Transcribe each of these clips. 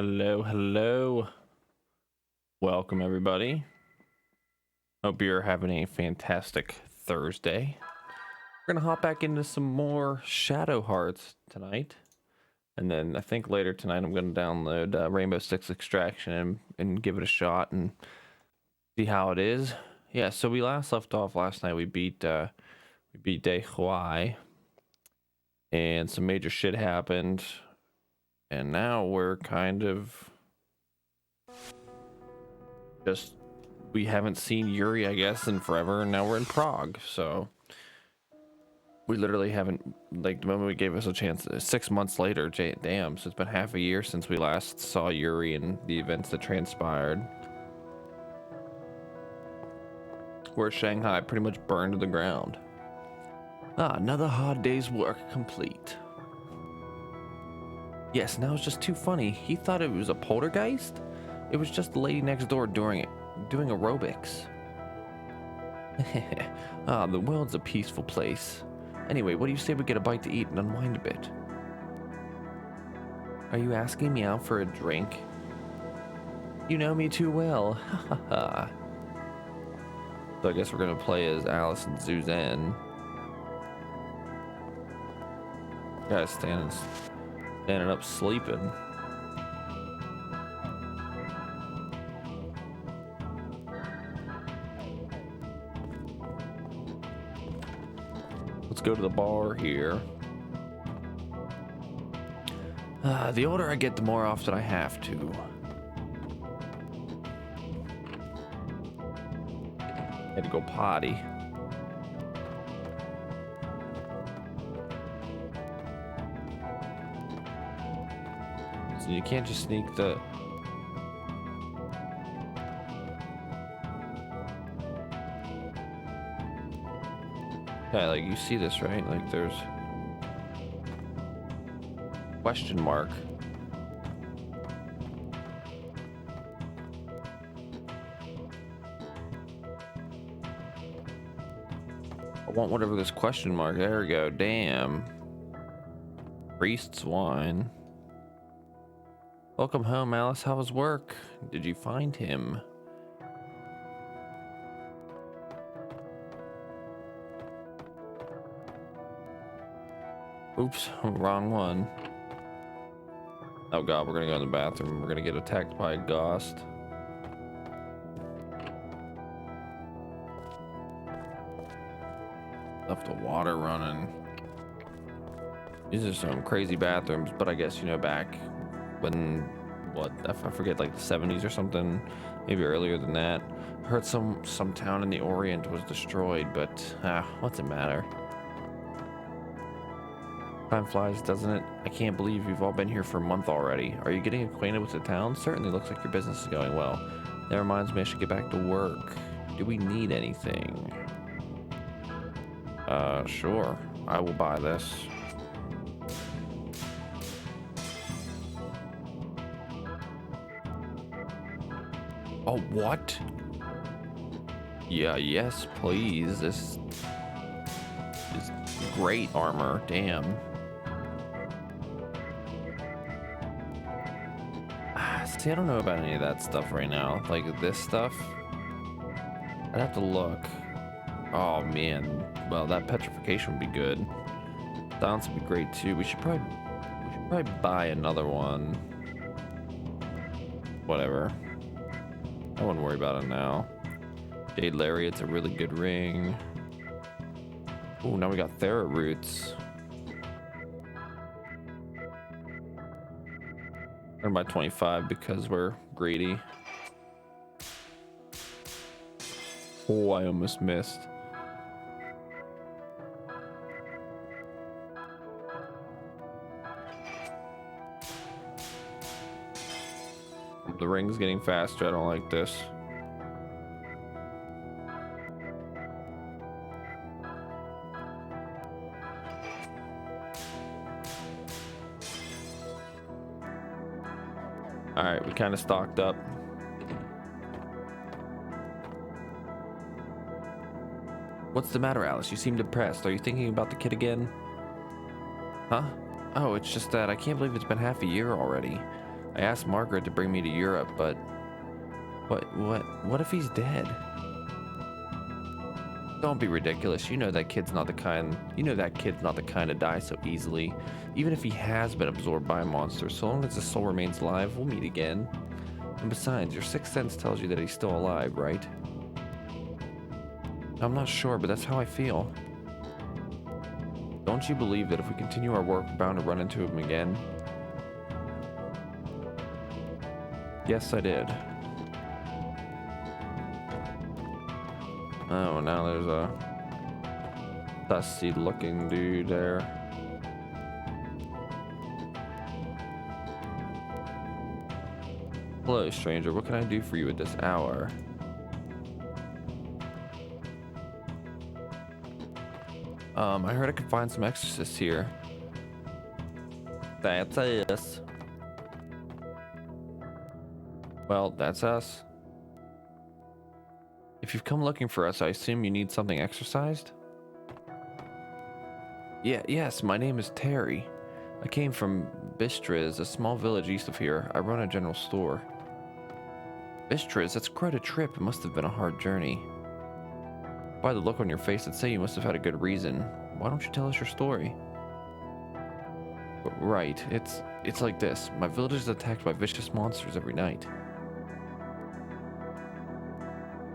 Hello, hello. Welcome, everybody. Hope you're having a fantastic Thursday. We're going to hop back into some more Shadow Hearts tonight. And then I think later tonight I'm going to download Rainbow Six Extraction and give it a shot and see how it is. Yeah, so we last left off last night. We beat Day Huai. And some major shit happened. And now we're kind of just, we haven't seen Yuri, I guess, in forever, and now we're in Prague, so we literally haven't, like, the moment we gave us a chance, 6 months later, damn, so it's been half a year since we last saw Yuri and the events that transpired. Where Shanghai pretty much burned to the ground. Another hard day's work complete. Yes, now it's just too funny. He thought it was a poltergeist? It was just the lady next door doing aerobics. The world's a peaceful place. Anyway, what do you say we get a bite to eat and unwind a bit? Are you asking me out for a drink? You know me too well. So I guess we're gonna play as Alice and Suzanne. Guy's standing up sleeping. Let's go to the bar here. The older I get, the more often I have to. Had to go potty. So you can't just sneak the... Yeah, like you see this, right? Like there's question mark. I want whatever this question mark. There we go. Damn. Priest's wine. Welcome home, Alice. How was work? Did you find him? Oops, wrong one. Oh god, we're gonna go in the bathroom. We're gonna get attacked by a ghost. Left the water running. These are some crazy bathrooms, but I guess, you know, back when, what, I forget, like the 70s or something, maybe earlier than that. I heard some town in the Orient was destroyed, but what's it matter? Time flies, doesn't it? I can't believe you've all been here for a month already. Are you getting acquainted with the town? Certainly looks like your business is going well. That reminds me I should get back to work. Do we need anything? Sure. I will buy this. Oh, what? Yeah, yes, please. This is great armor. Damn. See, I don't know about any of that stuff right now. Like this stuff, I'd have to look. Oh man, well that petrification would be good. Silence would be great too. We should probably buy another one. Whatever. I wouldn't worry about it now. Jade Lariat's a really good ring. Oh, now we got Thera roots. Earn by 25 because we're greedy. Oh, I almost missed. The ring's getting faster. I don't like this. All right, we kind of stocked up. What's the matter, Alice? You seem depressed. Are you thinking about the kid again? Huh? Oh, it's just that I can't believe it's been half a year already. I I asked Margaret to bring me to Europe, but what if he's dead? Don't be ridiculous. You know that kid's not the kind to die so easily. Even if he has been absorbed by a monster, so long as his soul remains alive, we'll meet again. And besides, your sixth sense tells you that he's still alive, right? I'm not sure, but that's how I feel. Don't you believe that if we continue our work, we're bound to run into him again? Yes, I did. Oh, now there's a dusty looking dude there. Hello, stranger. What can I do for you at this hour? I heard I could find some exorcists here. That's us. Well, that's us. If you've come looking for us, I assume you need something exorcised? Yes, my name is Terry. I came from Bistriz, a small village east of here. I run a general store. Bistriz, that's quite a trip. It must have been a hard journey. By the look on your face, I'd say you must have had a good reason. Why don't you tell us your story? Right, it's like this. My village is attacked by vicious monsters every night.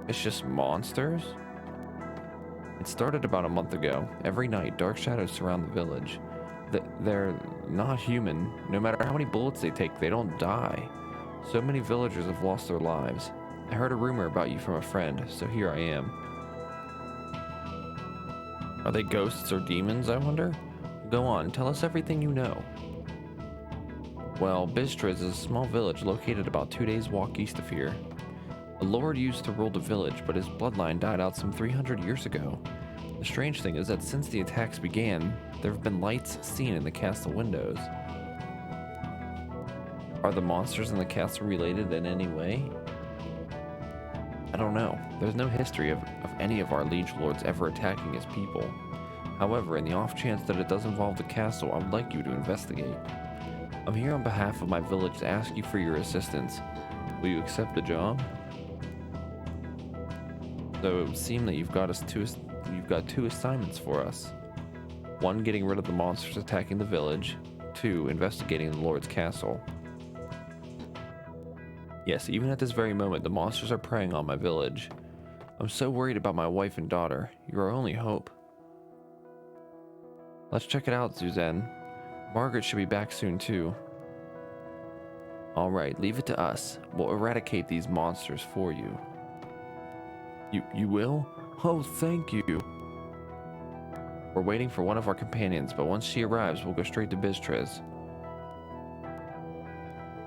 Vicious monsters? It started about a month ago. Every night, dark shadows surround the village. They're not human. No matter how many bullets they take, they don't die. So many villagers have lost their lives. I heard a rumor about you from a friend, so here I am. Are they ghosts or demons, I wonder? Go on, tell us everything you know. Well, Bistriz is a small village located about 2 days' walk east of here. A lord used to rule the village, but his bloodline died out some 300 years ago. The strange thing is that since the attacks began, there have been lights seen in the castle windows. Are the monsters in the castle related in any way? I don't know. There's no history of any of our liege lords ever attacking his people. However, in the off chance that it does involve the castle, I would like you to investigate. I'm here on behalf of my village to ask you for your assistance. Will you accept the job? So it would seem that you've got two assignments for us. 1, getting rid of the monsters attacking the village. 2, investigating the Lord's castle. Yes, even at this very moment, the monsters are preying on my village. I'm so worried about my wife and daughter. You're our only hope. Let's check it out, Suzanne. Margaret should be back soon, too. Alright, leave it to us. We'll eradicate these monsters for you. You will? Oh, thank you. We're waiting for one of our companions, but once she arrives, we'll go straight to Bistriz.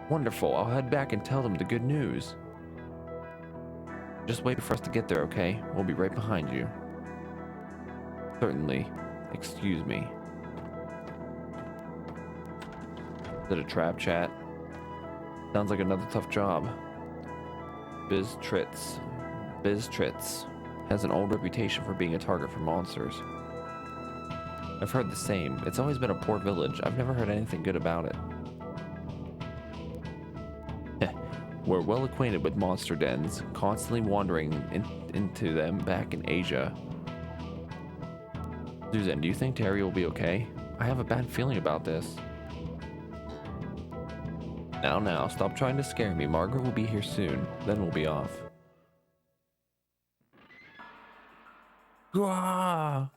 Wonderful, I'll head back and tell them the good news. Just wait for us to get there, okay? We'll be right behind you. Certainly. Excuse me. Is it a trap chat? Sounds like another tough job. Bistritz has an old reputation for being a target for monsters. I've heard the same. It's always been a poor village. I've never heard anything good about it. We're well acquainted with monster dens, constantly wandering into them back in Asia. Suzanne, do you think Terry will be okay? I have a bad feeling about this. Now, stop trying to scare me. Margaret will be here soon. Then we'll be off. Gah!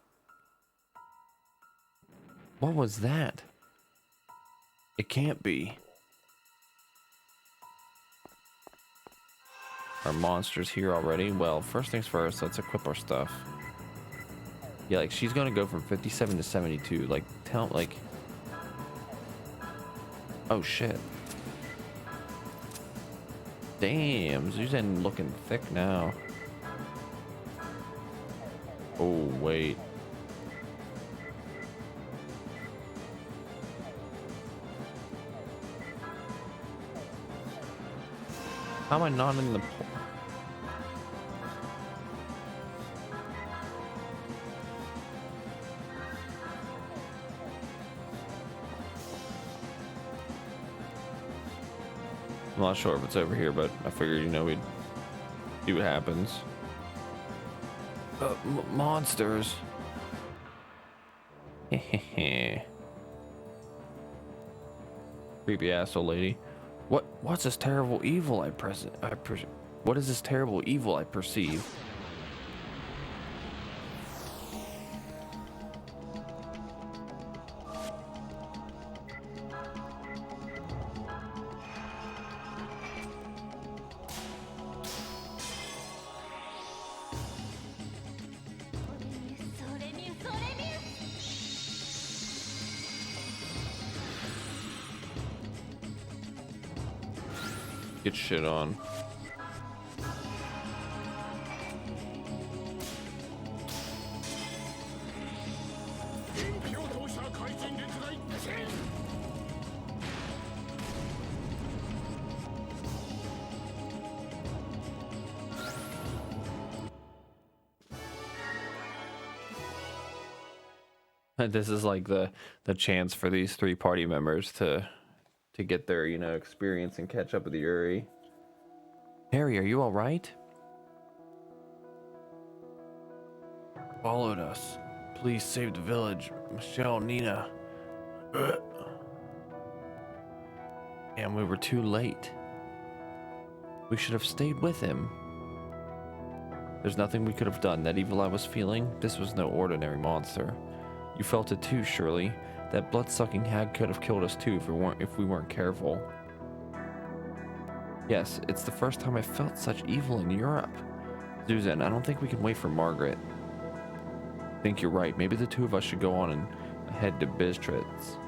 What was that? It can't be. Are monsters here already? Well, first things first, let's equip our stuff. Yeah, like, she's gonna go from 57 to 72. Like, oh, shit. Damn, Suzanne looking thick now. Oh, wait. How am I not in the... I'm not sure if it's over here, but I figured, you know, we'd see what happens. Monsters. Creepy asshole lady. What's this terrible evil what is this terrible evil I perceive? Get shit on. This is like the chance for these 3 party members to get their, you know, experience and catch up with Yuri. Harry, are you all right? Followed us. Please save the village. Michelle, Nina. And we were too late. We should have stayed with him. There's nothing we could have done. That evil I was feeling, this was no ordinary monster. You felt it too, surely. That blood-sucking hag could have killed us too if we weren't careful. Yes, it's the first time I felt such evil in Europe. Susan, I don't think we can wait for Margaret. I think you're right. Maybe the 2 of us should go on and head to Bistritz.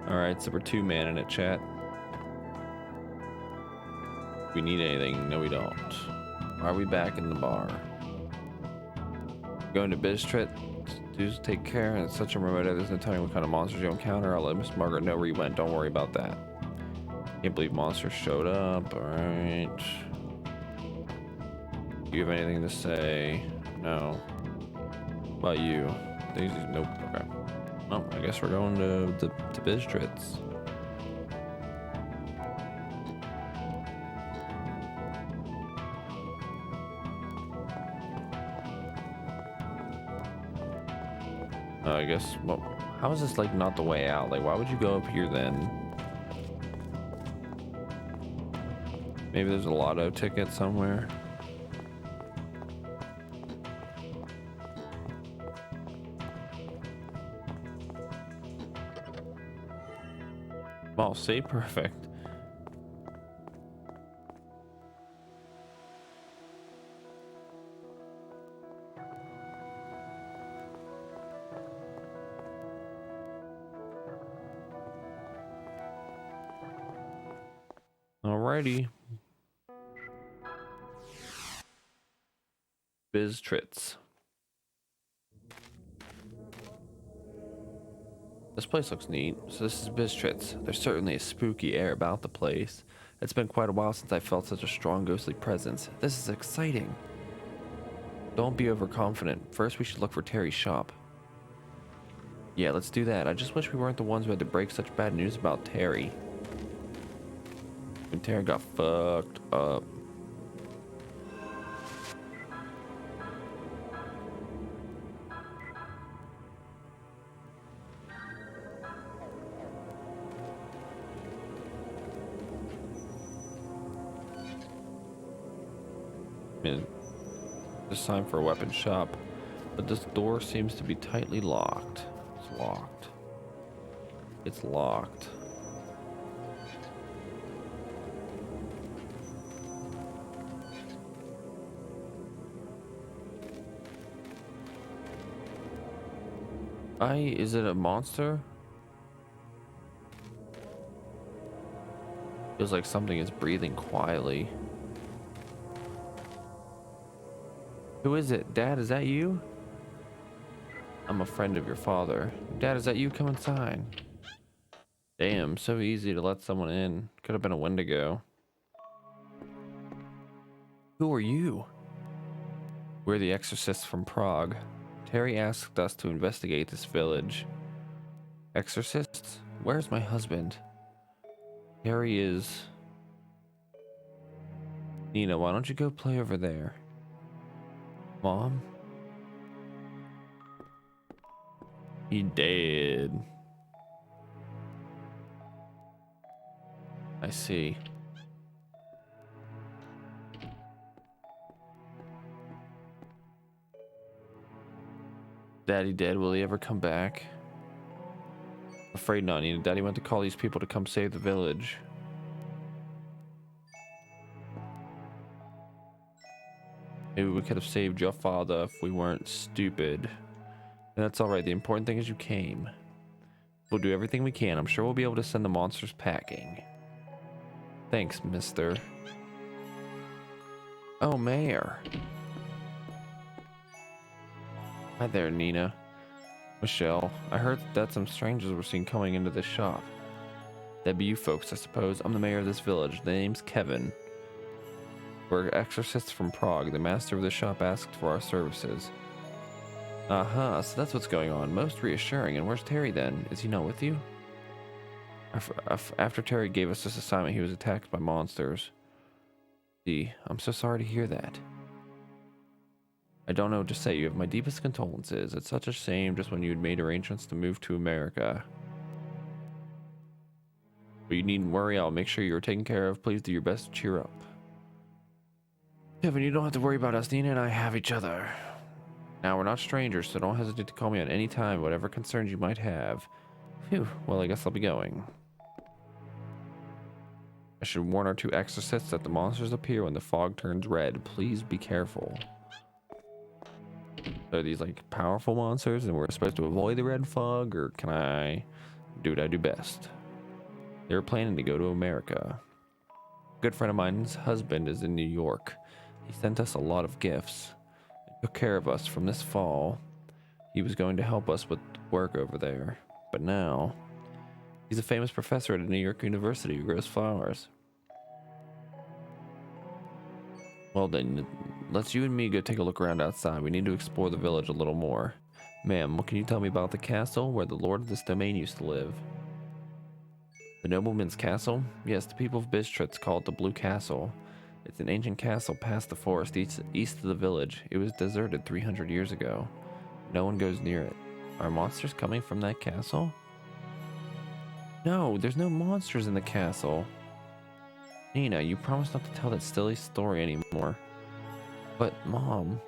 Alright, so we're 2-man in it, chat. If we need anything, no we don't. Why are we back in the bar? Going to Bistritz. Just take care. And it's such a remote area. There's no telling what kind of monsters you'll encounter. I'll let Miss Margaret know where you went. Don't worry about that. Can't believe monsters showed up. Alright. Do you have anything to say? No. What about you? Daisy? Nope. Okay. Well, I guess we're going to Bistritz. I guess, well, how is this like not the way out? Like, why would you go up here then? Maybe there's a lotto ticket somewhere. Oh, see, perfect. Alrighty. Bistritz. This place looks neat. So this is Bistritz. There's certainly a spooky air about the place. It's been quite a while since I felt such a strong ghostly presence. This is exciting. Don't be overconfident. First we should look for Terry's shop. Yeah, let's do that. I just wish we weren't the ones who had to break such bad news about Terry. When Terry got fucked up. It's time for a weapon shop, but this door seems to be tightly locked. It's locked. It's locked. Is it a monster? Feels like something is breathing quietly. Who is it? Dad, is that you? I'm a friend of your father. Dad, is that you? Come inside. Damn, so easy to let someone in. Could have been a Wendigo. Who are you? We're the exorcists from Prague. Terry asked us to investigate this village. Exorcists? Where's my husband? There he is. Nina, why don't you go play over there? Mom? He dead. I see. Daddy dead. Will he ever come back? Afraid not, Nina. Daddy went to call these people to come save the village. Maybe we could have saved your father if we weren't stupid. And that's alright. The important thing is you came. We'll do everything we can. I'm sure we'll be able to send the monsters packing. Thanks, mister. Oh, Mayor. Hi there, Nina. Michelle, I heard that some strangers were seen coming into this shop. That'd be you folks, I suppose. I'm the mayor of this village. The name's Kevin. We're exorcists from Prague. The master of the shop asked for our services. Uh-huh, so that's what's going on. Most reassuring. And where's Terry then? Is he not with you? After Terry gave us this assignment, he was attacked by monsters. Gee, I'm so sorry to hear that. I don't know what to say. You have my deepest condolences. It's such a shame just when you had made arrangements to move to America. But you needn't worry. I'll make sure you're taken care of. Please do your best to cheer up. Kevin, you don't have to worry about us. Nina and I have each other. Now, we're not strangers, so don't hesitate to call me at any time, whatever concerns you might have. Phew, well, I guess I'll be going. I should warn our two exorcists that the monsters appear when the fog turns red. Please be careful. Are these like powerful monsters and we're supposed to avoid the red fog, or can I do what I do best? They were planning to go to America. A good friend of mine's husband is in New York. He sent us a lot of gifts and took care of us from this fall. He was going to help us with work over there, but now he's a famous professor at a New York university who grows flowers. Well then, let's you and me go take a look around outside. We need to explore the village a little more. Ma'am, what can you tell me about the castle where the lord of this domain used to live? The nobleman's castle? Yes, the people of Bistritz call it the Blue Castle. It's an ancient castle past the forest east of the village. It was deserted 300 years ago. No one goes near it. Are monsters coming from that castle? No, there's no monsters in the castle. Nina, you promised not to tell that silly story anymore. But, Mom...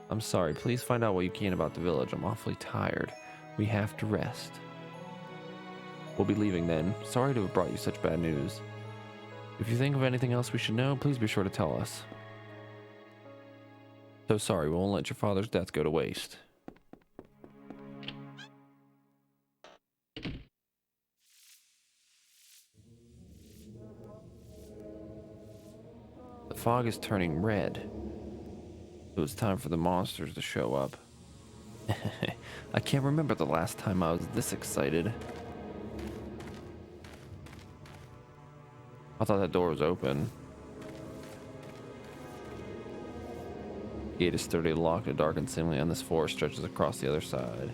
I'm sorry, please find out what you can about the village. I'm awfully tired. We have to rest. We'll be leaving then. Sorry to have brought you such bad news. If you think of anything else we should know, please be sure to tell us. So sorry, we won't let your father's death go to waste. The fog is turning red. So it's time for the monsters to show up. I can't remember the last time I was this excited. I thought that door was open. The gate is sturdy, locked, and dark and seemingly on this forest stretches across the other side.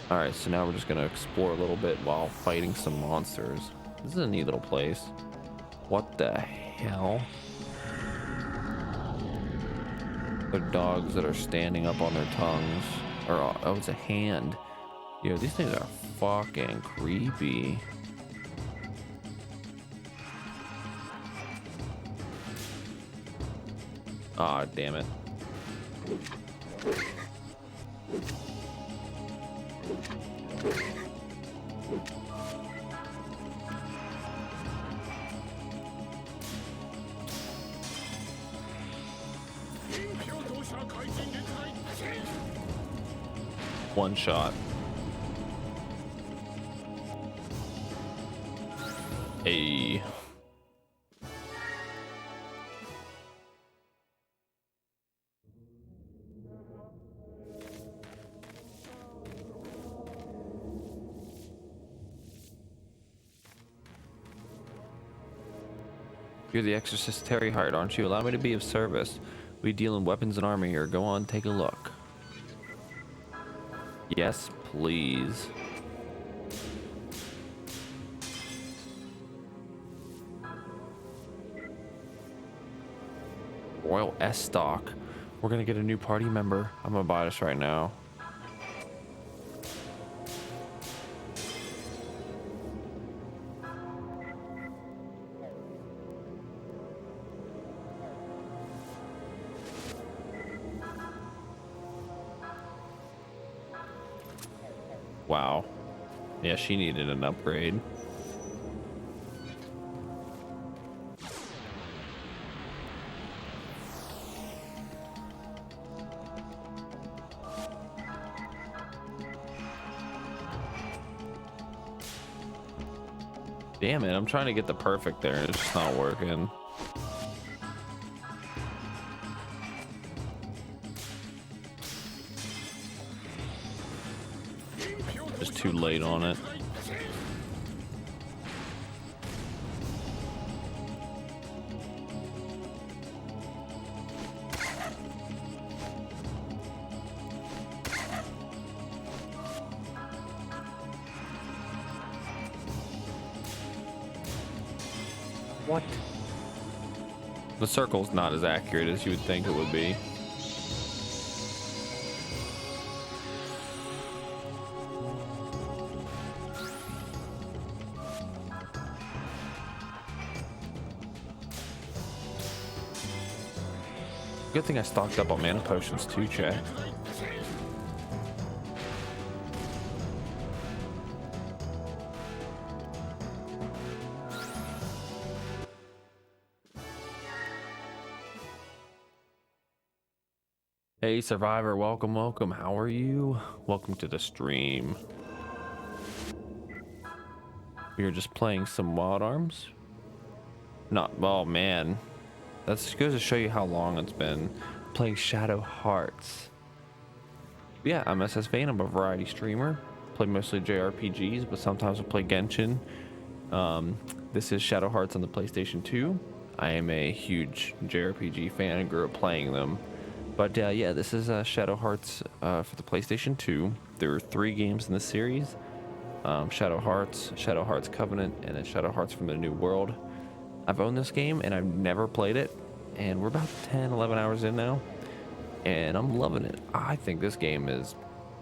Alright, so now we're just gonna explore a little bit while fighting some monsters. This is a neat little place. What the hell? They're dogs that are standing up on their tongues. Or, oh, it's a hand. Yo, these things are fucking creepy. Aw, damn it. One shot. Hey. You're the exorcist Terry hired, aren't you? Allow me to be of service. We deal in weapons and armor here. Go on, take a look. Yes, please. Royal S stock. We're gonna get a new party member. I'm gonna buy this right now. Wow. Yeah, she needed an upgrade. Damn it, I'm trying to get the perfect there and it's just not working. Just too late on it. What? The circle's not as accurate as you would think it would be. Good thing I stocked up on mana potions too, chat. Hey Survivor, welcome, welcome. How are you? Welcome to the stream. We are just playing some Wild Arms. Not, oh man. That goes to show you how long it's been playing Shadow Hearts. Yeah, I'm SS Vane. I'm a variety streamer. Play mostly JRPGs, but sometimes I play Genshin. This is Shadow Hearts on the PlayStation 2. I am a huge JRPG fan and grew up playing them. But yeah, this is Shadow Hearts for the PlayStation 2. There are 3 games in the series. Shadow Hearts Covenant, and then Shadow Hearts from the New World. I've owned this game and I've never played it, and we're about 10-11 hours in now, and I'm loving it. I think this game is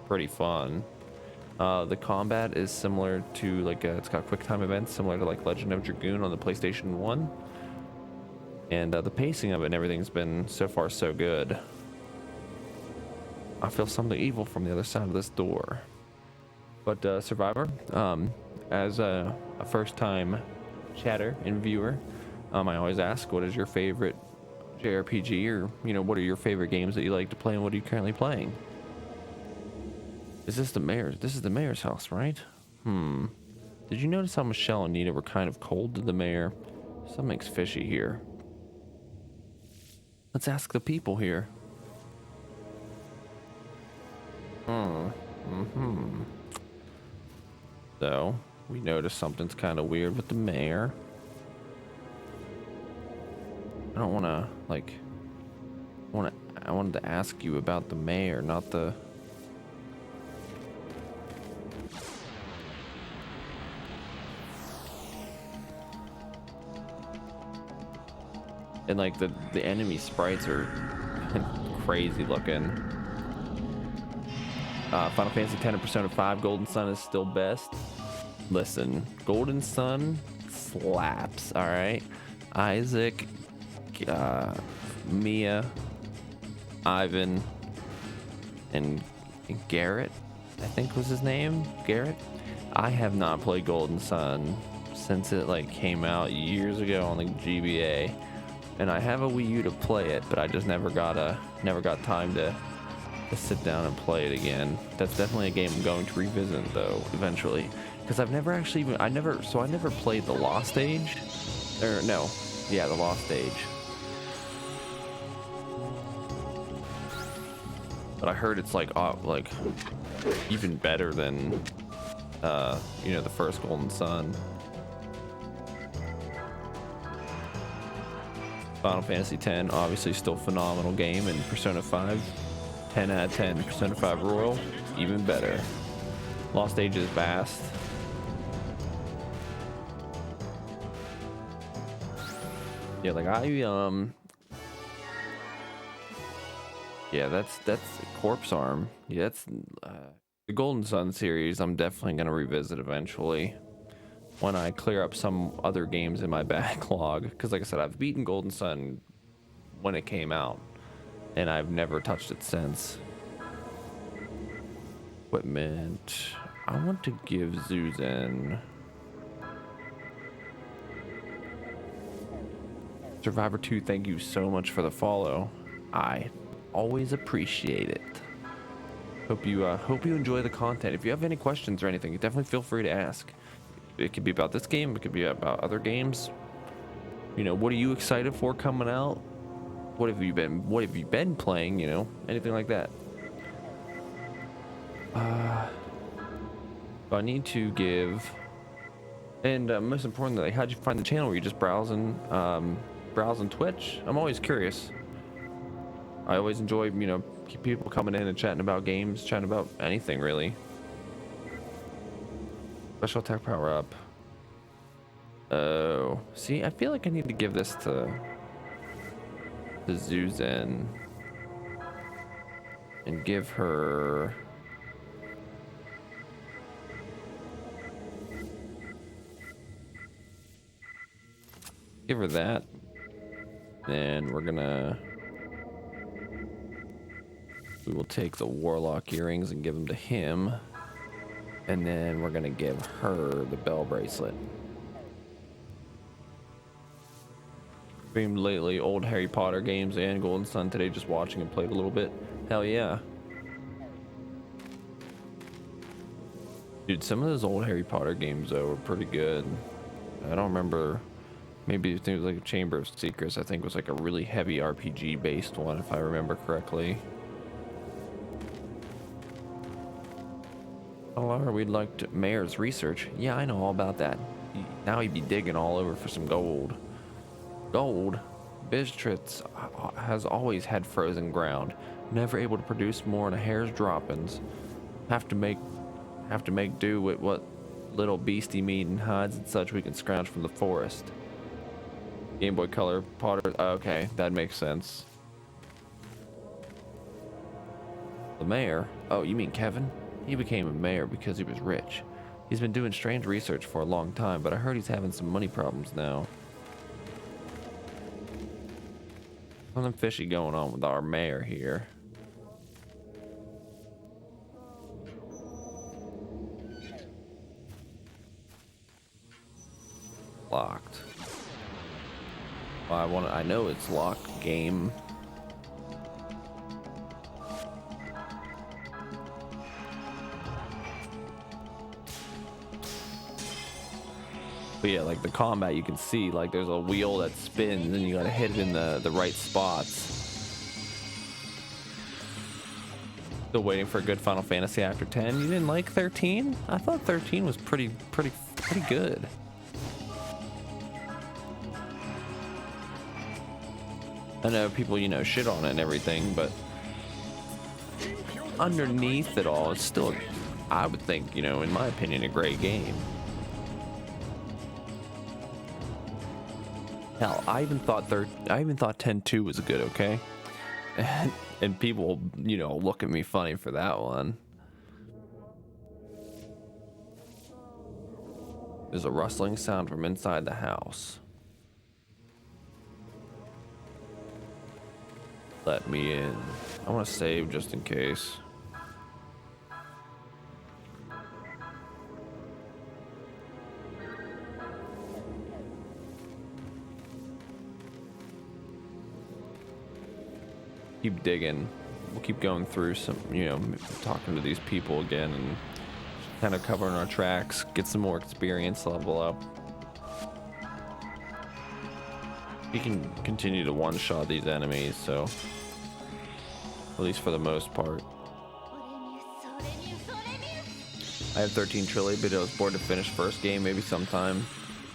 pretty fun. The combat is similar to it's got quick time events similar to like Legend of Dragoon on the PlayStation 1, and the pacing of it and everything's been so far so good. I feel something evil from the other side of this door. But Survivor, as a first-time chatter and viewer, I always ask, what is your favorite JRPG, or what are your favorite games that you like to play, and what are you currently playing? Is this the mayor's? This is the mayor's house, right? Did you notice how Michelle and Nita were kind of cold to the mayor? Something's fishy here. Let's ask the people here. So we noticed something's kind of weird with the mayor. I don't want to I wanted to ask you about the mayor, not the. And like the enemy sprites are crazy looking. Final Fantasy X and Persona 5 Golden Sun is still best. Listen, Golden Sun slaps, all right? Isaac, Mia, Ivan, and Garrett, I think was his name, Garrett. I have not played Golden Sun since it came out years ago on the GBA, and I have a Wii U to play it, but I just never got time to sit down and play it again. That's definitely a game I'm going to revisit though eventually, because I've never actually I never played the Lost Age, or no, yeah, the Lost Age. But I heard it's even better than the first Golden Sun. Final Fantasy X, obviously still phenomenal game, and Persona 5, 10 out of 10. Persona 5 Royal, even better. Lost Ages Vast. Yeah, like yeah, that's Corpse Arm. Yeah, that's the Golden Sun series. I'm definitely gonna revisit eventually when I clear up some other games in my backlog. Because, like I said, I've beaten Golden Sun when it came out, and I've never touched it since. Equipment. I want to give Zuzen. Survivor 2, thank you so much for the follow. I always appreciate it. Hope you enjoy the content. If you have any questions or anything, definitely feel free to ask. It could be about this game, it could be about other games. You know, what are you excited for coming out? What have you been playing, you know? Anything like that. I need to give, and most importantly, how'd you find the channel? Were you just browsing Twitch? I'm always curious. I always enjoy, you know, people coming in and chatting about games, chatting about anything really. Special attack power up. Oh, see, I feel like I need to give this to Zuzen and give her. Give her that. Then we will take the Warlock earrings and give them to him. And then we're gonna give her the bell bracelet. Streamed lately old Harry Potter games and Golden Sun today, just watching and played a little bit. Hell yeah. Dude, some of those old Harry Potter games though were pretty good. I don't remember. Maybe it was like a Chamber of Secrets. I think was like a really heavy RPG based one, if I remember correctly. Oh, we'd like to. Mayor's research. Yeah, I know all about that. Now he'd be digging all over for some gold. Gold? Bistritz has always had frozen ground. Never able to produce more than a hair's droppings. Have to make do with what little beastie meat and hides and such we can scrounge from the forest. Game Boy Color, Potter. Okay, that makes sense. The mayor? Oh, you mean Kevin? He became a mayor because he was rich. He's been doing strange research for a long time, but I heard he's having some money problems now. Something fishy going on with our mayor here. Locked. Well, I know it's locked. Game. But yeah, like the combat, you can see like there's a wheel that spins and you gotta hit it in the right spots. Still waiting for a good Final Fantasy after 10. You didn't like 13? I thought 13 was pretty good. I know people, you know, shit on it and everything, but underneath it all, it's still, I would think, you know, in my opinion, a great game. Hell, I even thought 10-2 was good, okay? And people, you know, look at me funny for that one. There's a rustling sound from inside the house. Let me in. I want to save just in case. Keep digging. We'll keep going through some, you know, talking to these people again and kind of covering our tracks, get some more experience, level up. You can continue to one-shot these enemies, so at least for the most part. I have 13 Trilly, but I was bored to finish first game, maybe sometime.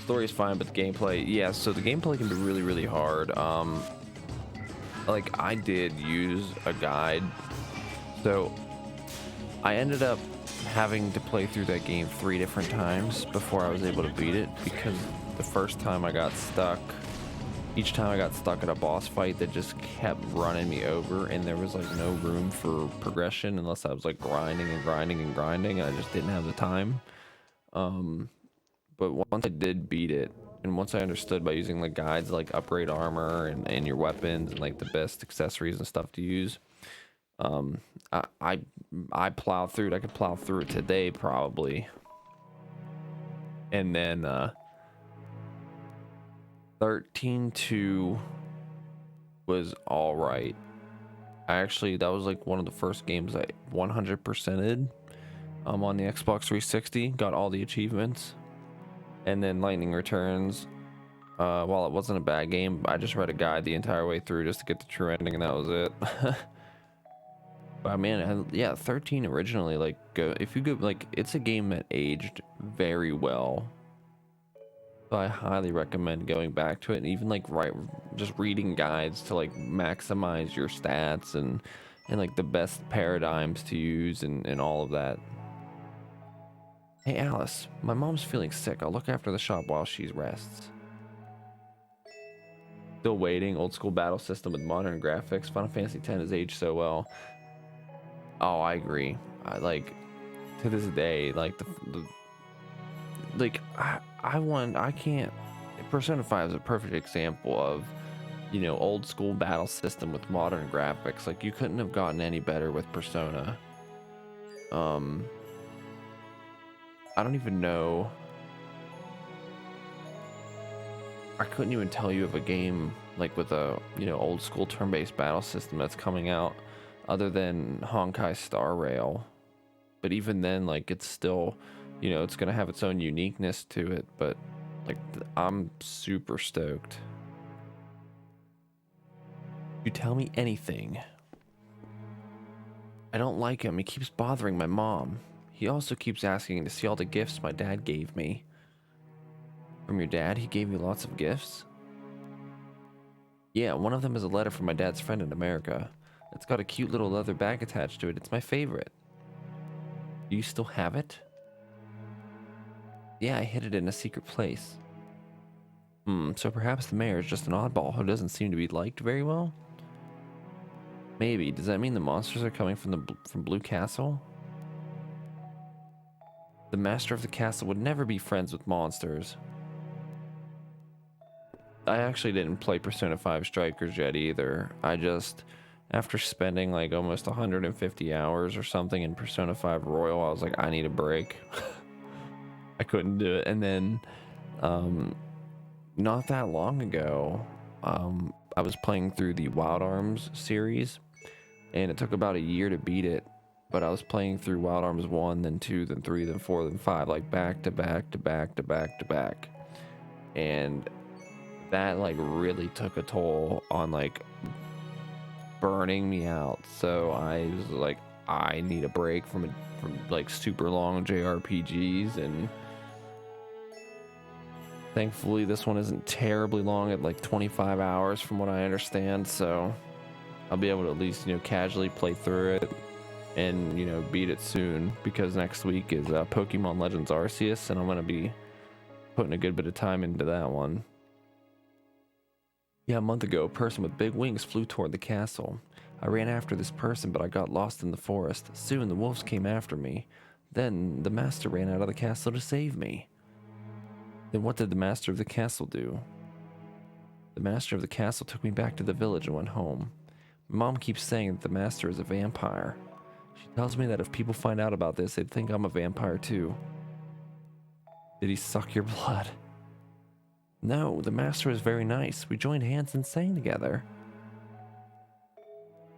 Story is fine, but the gameplay, yeah, so the gameplay can be really hard. Like I did use a guide, so I ended up having to play through that game 3 different times before I was able to beat it, because the first time I got stuck, each time I got stuck at a boss fight that just kept running me over, and there was like no room for progression unless I was like grinding and grinding and grinding, and I just didn't have the time. But once I did beat it, and once I understood by using the guides like upgrade armor and your weapons and like the best accessories and stuff to use, um, I plowed through it. I could plow through it today probably. And then 13-2 was all right. That was like one of the first games I 100%ed on the Xbox 360, got all the achievements. And then Lightning Returns, while it wasn't a bad game, I just read a guide the entire way through just to get the true ending, and that was it. But man, yeah, 13 originally, like, if you go, like, it's a game that aged very well. So I highly recommend going back to it, and even like just reading guides to like maximize your stats and like the best paradigms to use and all of that. Hey Alice, my mom's feeling sick. I'll look after the shop while she rests. Still waiting. Old school battle system with modern graphics. Final Fantasy X has aged so well. Oh, I agree. I like, to this day, like I can't. Persona 5 is a perfect example of, you know, old school battle system with modern graphics. Like, you couldn't have gotten any better with Persona. I don't even know. I couldn't even tell you of a game like with a, you know, old school turn-based battle system that's coming out other than Honkai Star Rail. But even then, like, it's still, you know, it's gonna have its own uniqueness to it, but like, I'm super stoked. You tell me anything. I don't like him. He keeps bothering my mom. He also keeps asking to see all the gifts my dad gave me. From your dad? He gave you lots of gifts? Yeah, one of them is a letter from my dad's friend in America. It's got a cute little leather bag attached to it. It's my favorite. Do you still have it? Yeah, I hid it in a secret place. So perhaps the mayor is just an oddball who doesn't seem to be liked very well? Maybe. Does that mean the monsters are coming from Blue Castle? The master of the castle would never be friends with monsters. I actually didn't play Persona 5 Strikers yet either. I just, after spending like almost 150 hours or something in Persona 5 Royal, I was like, I need a break. I couldn't do it. And then, not that long ago, I was playing through the Wild Arms series, and it took about a year to beat it. But I was playing through Wild Arms 1, then 2, then 3, then 4, then 5, like back to back to back to back to back. And that like really took a toll on like burning me out. So I was like, I need a break from like super long JRPGs, and thankfully this one isn't terribly long at like 25 hours from what I understand. So I'll be able to at least, you know, casually play through it and, you know, beat it soon, because next week is Pokemon Legends Arceus, and I'm going to be putting a good bit of time into that one. Yeah, a month ago, a person with big wings flew toward the castle. I ran after this person, but I got lost in the forest. Soon the wolves came after me. Then the master ran out of the castle to save me. Then what did the master of the castle do? The master of the castle took me back to the village and went home. My mom keeps saying that the master is a vampire. She tells me that if people find out about this, they'd think I'm a vampire too. Did he suck your blood? No, the master was very nice. We joined hands and sang together.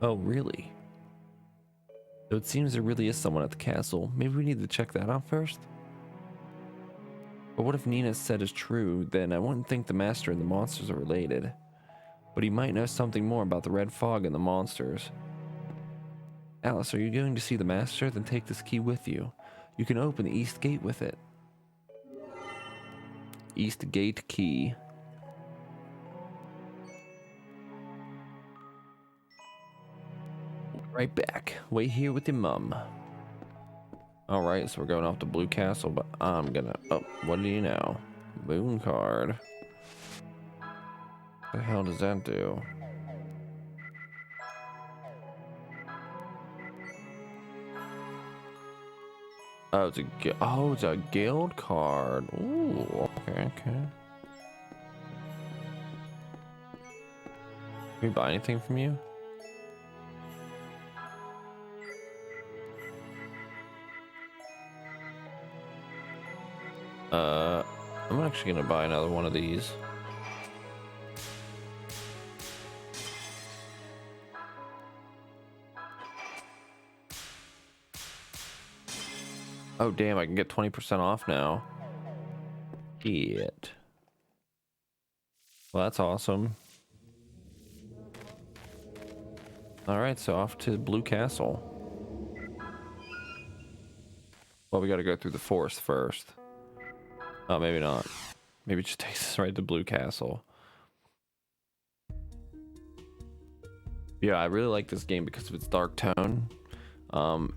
Oh, really? So it seems there really is someone at the castle. Maybe we need to check that out first? But what if Nina said is true? Then I wouldn't think the master and the monsters are related. But he might know something more about the red fog and the monsters. Alice, are you going to see the master? Then take this key with you. You can open the east gate with it. East gate key. Right back. Wait here with your mum. All right, so we're going off to Blue Castle, but I'm gonna. Oh, what do you know? Moon card. What the hell does that do? Oh, it's a guild card. Ooh, okay. Can we buy anything from you? I'm actually gonna buy another one of these. Oh damn, I can get 20% off now. Shit. Well, that's awesome. Alright, so off to Blue Castle. Well, we gotta go through the forest first. Oh, maybe not. Maybe it just takes us right to Blue Castle. Yeah, I really like this game because of its dark tone.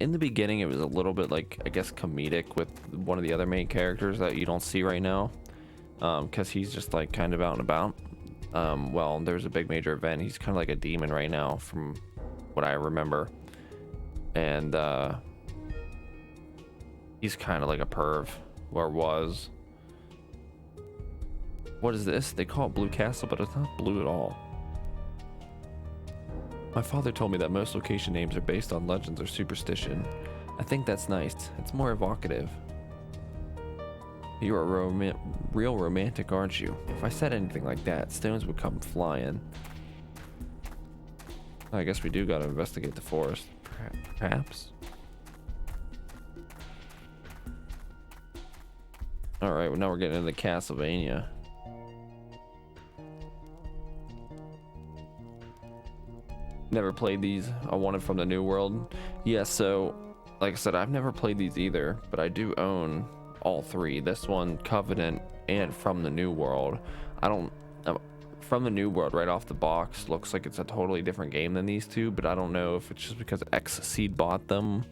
In the beginning, it was a little bit like, I guess, comedic with one of the other main characters that you don't see right now. Because he's just like kind of out and about. Well, there's a big major event. He's kind of like a demon right now from what I remember. And he's kind of like a perv, or was. What is this? They call it Blue Castle, but it's not blue at all. My father told me that most location names are based on legends or superstition. I think that's nice. It's more evocative. You're a real romantic, aren't you? If I said anything like that, stones would come flying. I guess we do gotta investigate the forest. Perhaps? Alright, well now we're getting into Castlevania. Never played these. I want it from the New World. Yeah, so like I said, I've never played these either, but I do own all three. This one, Covenant, and From the New World. I don't From the New World right off the box looks like it's a totally different game than these two, but I don't know if it's just because Xseed bought them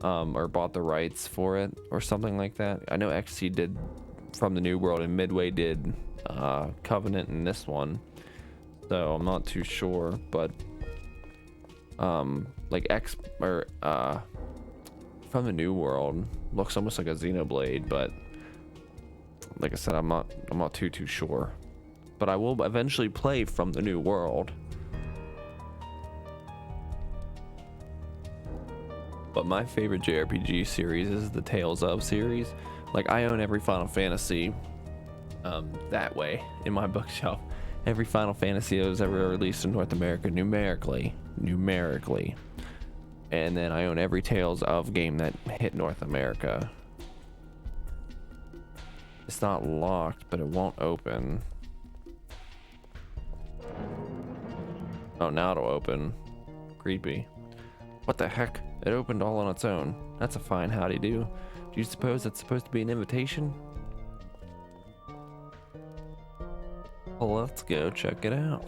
or bought the rights for it or something like that. I know Xseed did From the New World and Midway did Covenant in this one, so I'm not too sure, but like From the New World looks almost like a Xenoblade, but like I said, I'm not too sure. But I will eventually play From the New World. But my favorite JRPG series is the Tales of series. Like, I own every Final Fantasy that way in my bookshelf. Every Final Fantasy that was ever released in North America numerically. And then I own every Tales of game that hit North America. It's not locked, but it won't open. Oh, now it'll open. Creepy. What the heck? It opened all on its own. That's a fine howdy-do. Do you suppose that's supposed to be an invitation? Well, let's go check it out.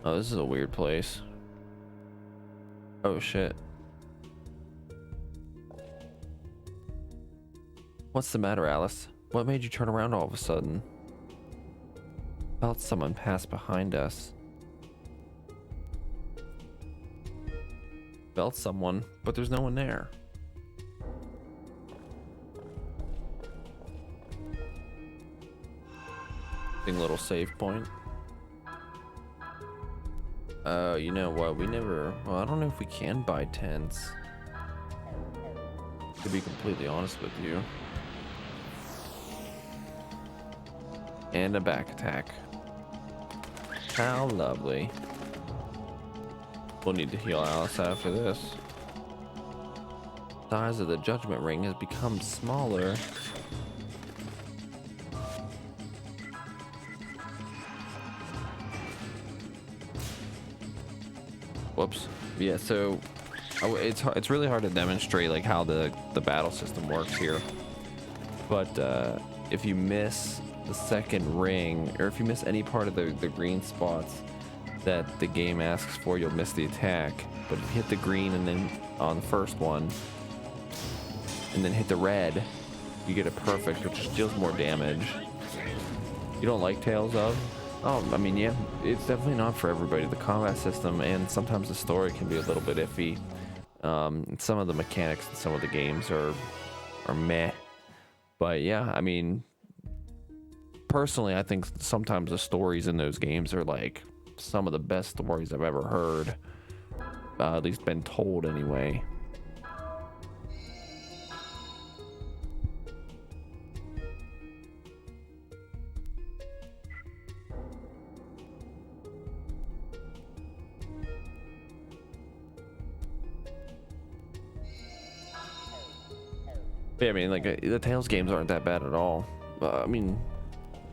Oh, this is a weird place. Oh, shit. What's the matter, Alice? What made you turn around all of a sudden? Felt someone pass behind us. Felt someone, but there's no one there. Little save point. You know what? Well, I don't know if we can buy tents. To be completely honest with you. And a back attack. How lovely. We'll need to heal Alice after this. The size of the judgment ring has become smaller. Whoops. Yeah, so it's really hard to demonstrate like how the battle system works here. But if you miss the second ring, or if you miss any part of the green spots, that the game asks for, you'll miss the attack. But if you hit the green and then on the first one, and then hit the red, you get a perfect, which deals more damage. You don't like Tales of? Oh, I mean, yeah, it's definitely not for everybody. The combat system and sometimes the story can be a little bit iffy. Some of the mechanics in some of the games are meh. But yeah, I mean, personally, I think sometimes the stories in those games are like some of the best stories I've ever heard. At least been told anyway. Yeah, I mean, like, the Tales games aren't that bad at all. I mean,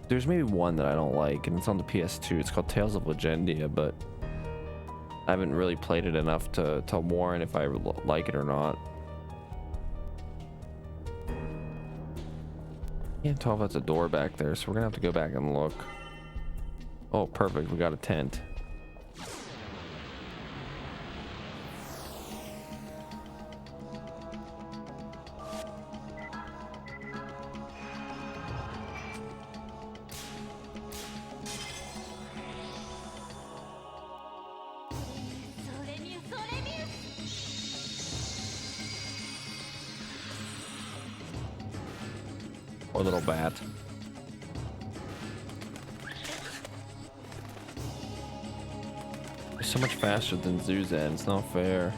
there's maybe one that I don't like, and it's on the PS2. It's called Tales of Legendia, but I haven't really played it enough to warrant if I like it or not. Can't tell if that's a door back there, so we're gonna have to go back and look. Oh, perfect. We got a tent. Or little bat. You're so much faster than Zuzan. It's not fair.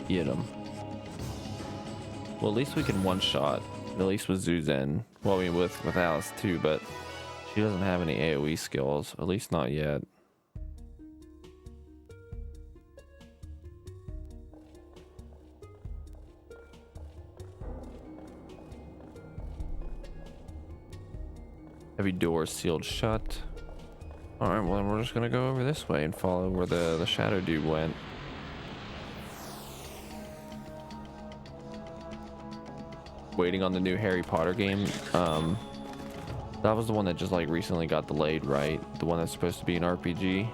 Get him. Well, at least we can one-shot. At least with Zuzan. Well, I mean, with Alice too, but she doesn't have any AoE skills. At least not yet. Heavy doors sealed shut. Alright, well then we're just gonna go over this way and follow where the shadow dude went. Waiting on the new Harry Potter game. That was the one that just like recently got delayed, right? The one that's supposed to be an RPG.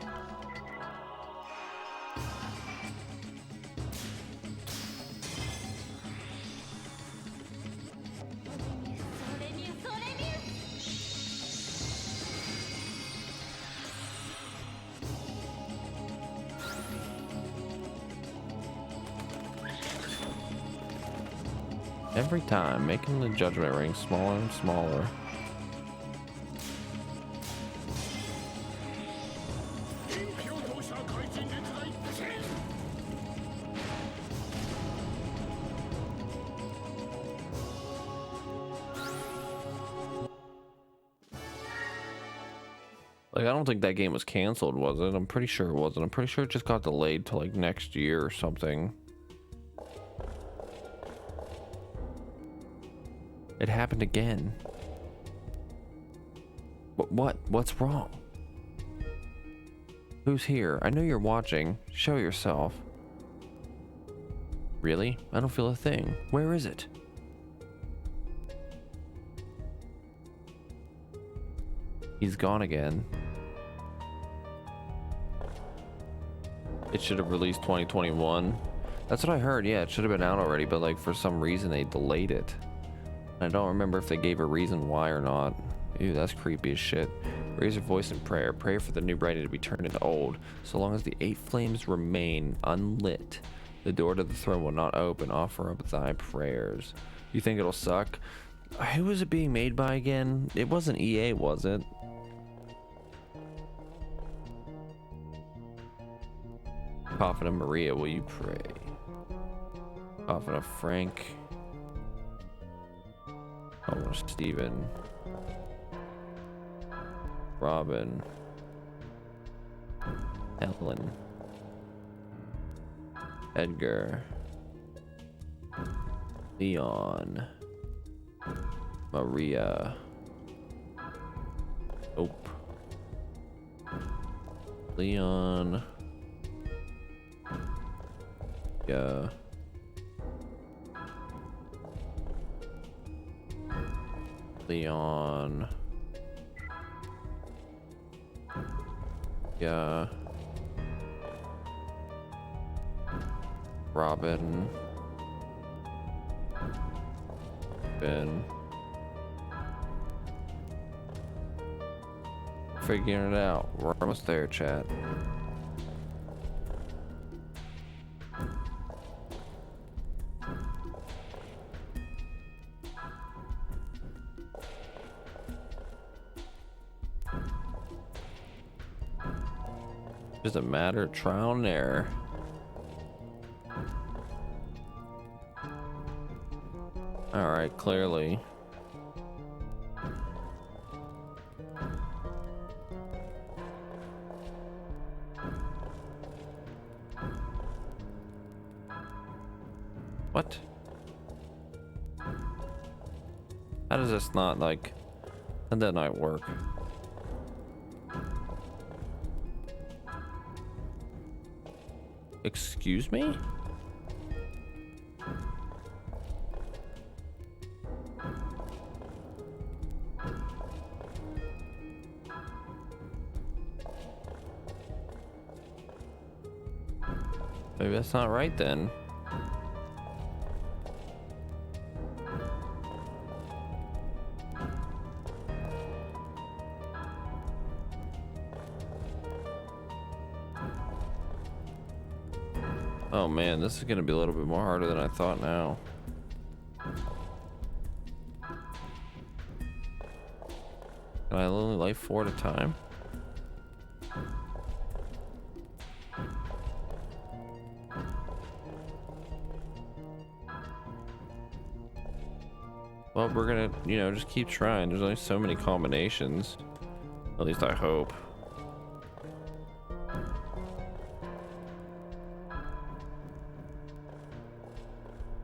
Every time, making the judgment ring smaller and smaller. Like, I don't think that game was canceled, was it? I'm pretty sure it wasn't. I'm pretty sure it just got delayed to like next year or something. It happened again. What's wrong? Who's here? I know you're watching. Show yourself. Really? I don't feel a thing. Where is it? He's gone again. It should have released 2021. That's what I heard. Yeah, it should have been out already, but like for some reason they delayed it. I don't remember if they gave a reason why or not. Ew, that's creepy as shit. Raise your voice in prayer. Pray for the new bride to be turned into old. So long as the 8 flames remain unlit, the door to the throne will not open. Offer up thy prayers. You think it'll suck? Who was it being made by again? It wasn't EA, was it? Coffin of Maria, will you pray? Coffin of Frank. Oh, Steven. Robin. Helen. Edgar. Leon. Maria. Nope. Leon. Yeah. Leon. Yeah. Robin. Ben. Figuring it out. We're almost there, chat. Just a matter of trial and error. Alright, clearly. What? How does this not, like, how'd that not work? Excuse me? Maybe that's not right then. Oh man, this is gonna be a little bit more harder than I thought now. Can I only light 4 at a time? Well, we're gonna, you know, just keep trying. There's only so many combinations. At least I hope.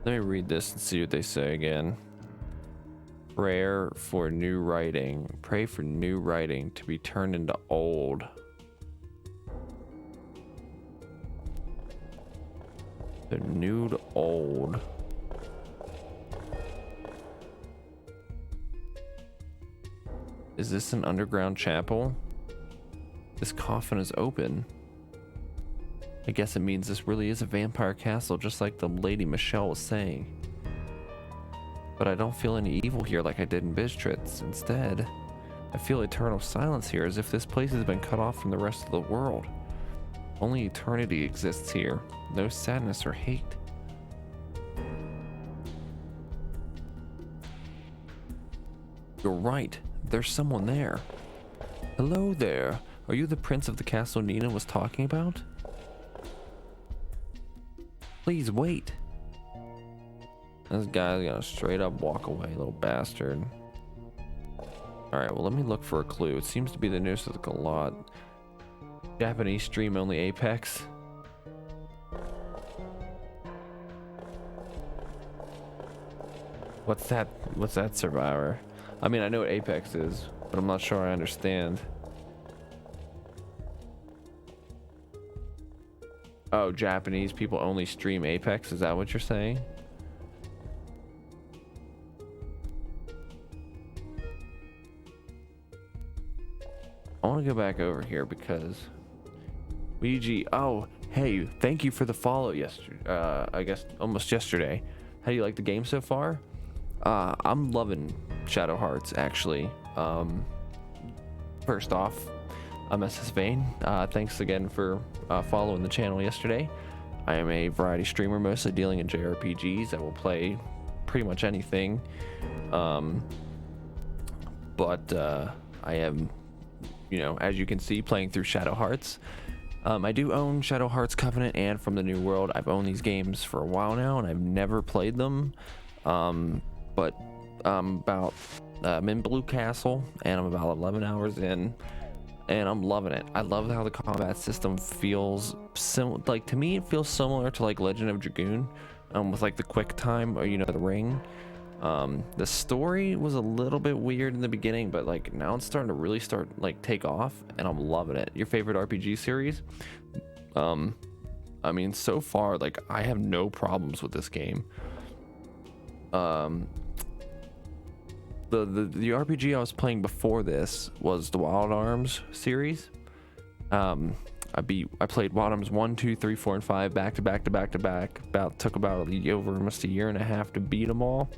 Let me read this and see what they say again. Prayer for new writing. Pray for new writing to be turned into old. The new to old. Is this an underground chapel? This coffin is open. I guess it means this really is a vampire castle, just like the lady Michelle was saying. But I don't feel any evil here like I did in Bistritz. Instead, I feel eternal silence here, as if this place has been cut off from the rest of the world. Only eternity exists here. No sadness or hate. You're right. There's someone there. Hello there. Are you the prince of the castle Nina was talking about? Please wait. This guy's gonna straight up walk away, little bastard. Alright, well, let me look for a clue. It seems to be the news of the lot. Japanese stream only Apex. What's that, Survivor? I mean, I know what Apex is, but I'm not sure I understand. Oh, Japanese people only stream Apex? Is that what you're saying? I want to go back over here because Ouija. Oh, hey, thank you for the follow yesterday. I guess almost yesterday. How do you like the game so far? I'm loving Shadow Hearts, actually. First off, I'm SS Vane. Thanks again for following the channel yesterday. I am a variety streamer, mostly dealing in JRPGs. I will play pretty much anything. But I am, you know, as you can see, playing through Shadow Hearts. I do own Shadow Hearts Covenant and From the New World. I've owned these games for a while now, and I've never played them. But I'm in Blue Castle, and I'm about 11 hours in. And I'm loving it. I love how the combat system feels like, to me, it feels similar to like Legend of Dragoon, with like the quick time, or, you know, the ring. The story was a little bit weird in the beginning, but like now it's starting to really like take off, and I'm loving it. Your favorite RPG series? I mean, so far, like, I have no problems with this game. The RPG I was playing before this was the Wild Arms series. I played Wild Arms 1, 2, 3, 4, and 5 back to back to back to back. Took about over almost a year and a half to beat them all,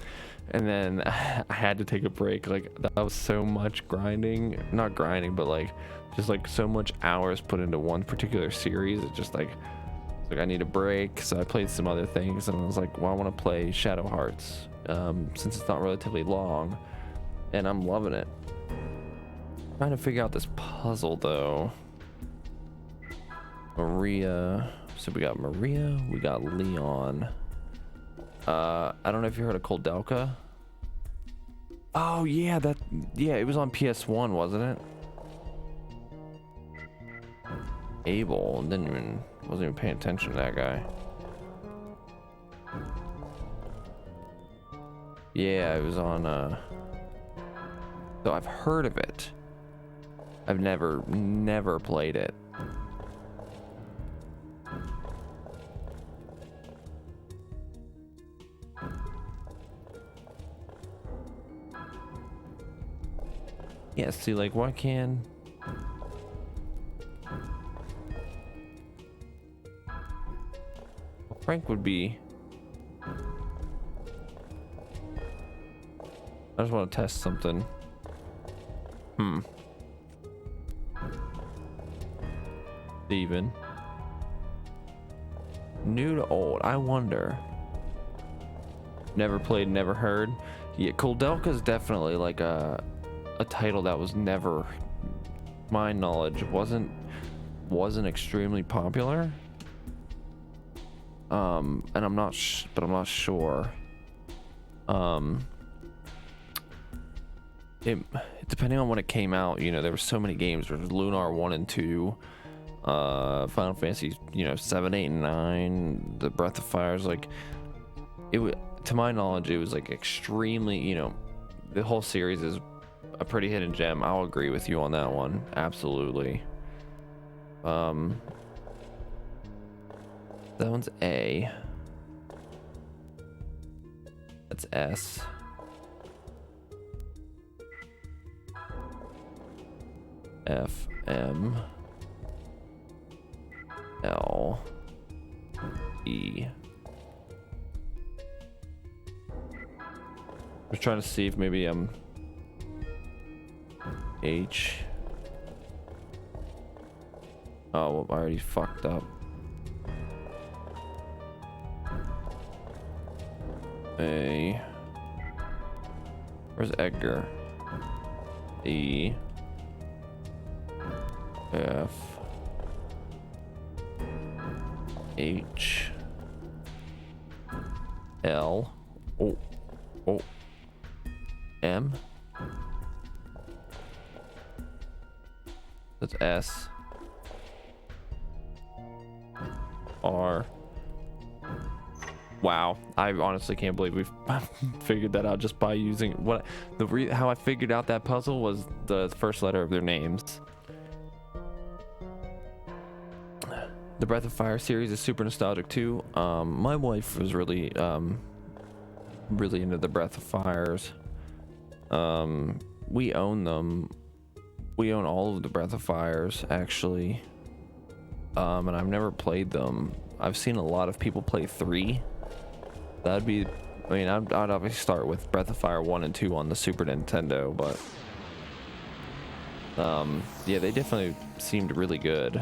and then I had to take a break. Like, that was so much grinding, not grinding, but like just like so much hours put into one particular series. It just like I need a break. So I played some other things, and I was like, well, I want to play Shadow Hearts since it's not relatively long, and I'm loving it. Trying to figure out this puzzle though. Maria. So we got Maria, we got Leon. I don't know if you heard of Koldelka. Oh yeah, it was on PS1, wasn't it? Abel, wasn't even paying attention to that guy. Yeah, it was on so I've heard of it. I've never played it. Yeah, see, like, why can... Frank would be... I just want to test something. Steven. New to old, I wonder. Never played, never heard. Yeah, Koldelka's definitely like a title that was never, my knowledge, wasn't extremely popular. And I'm not sure. Depending on when it came out, you know, there were so many games. There was Lunar 1 and 2, Final Fantasy, you know, 7, 8, and 9, the Breath of Fires. Like, to my knowledge, it was like extremely, you know, the whole series is a pretty hidden gem. I'll agree with you on that one. Absolutely. That one's A. That's S. F, M, L, E. I was trying to see if maybe I'm H. Oh, well, I already fucked up. A. Where's Edgar? E. F. H. L. Oh. Oh. M. That's S. R. Wow, I honestly can't believe we've figured that out just by using how I figured out that puzzle was the first letter of their names. The Breath of Fire series is super nostalgic too. My wife was really into the Breath of Fires. We own them. We own all of the Breath of Fires actually. And I've never played them. I've seen a lot of people play 3. That'd be, I mean, I'd obviously start with Breath of Fire 1 and 2 on the Super Nintendo, but yeah, they definitely seemed really good.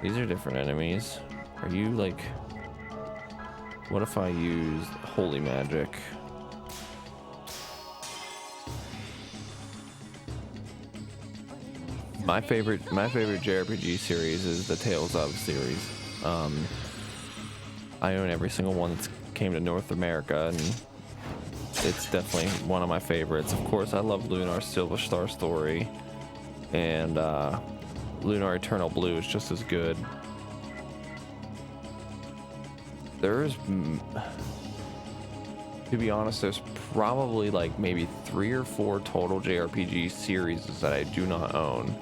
These are different enemies. Are you like, what if I used Holy Magic? My favorite JRPG series is the Tales of series. I own every single one that's came to North America, and it's definitely one of my favorites. Of course, I love Lunar Silver Star Story, and Lunar Eternal Blue is just as good. To be honest, there's probably like maybe 3 or 4 total JRPG series that I do not own.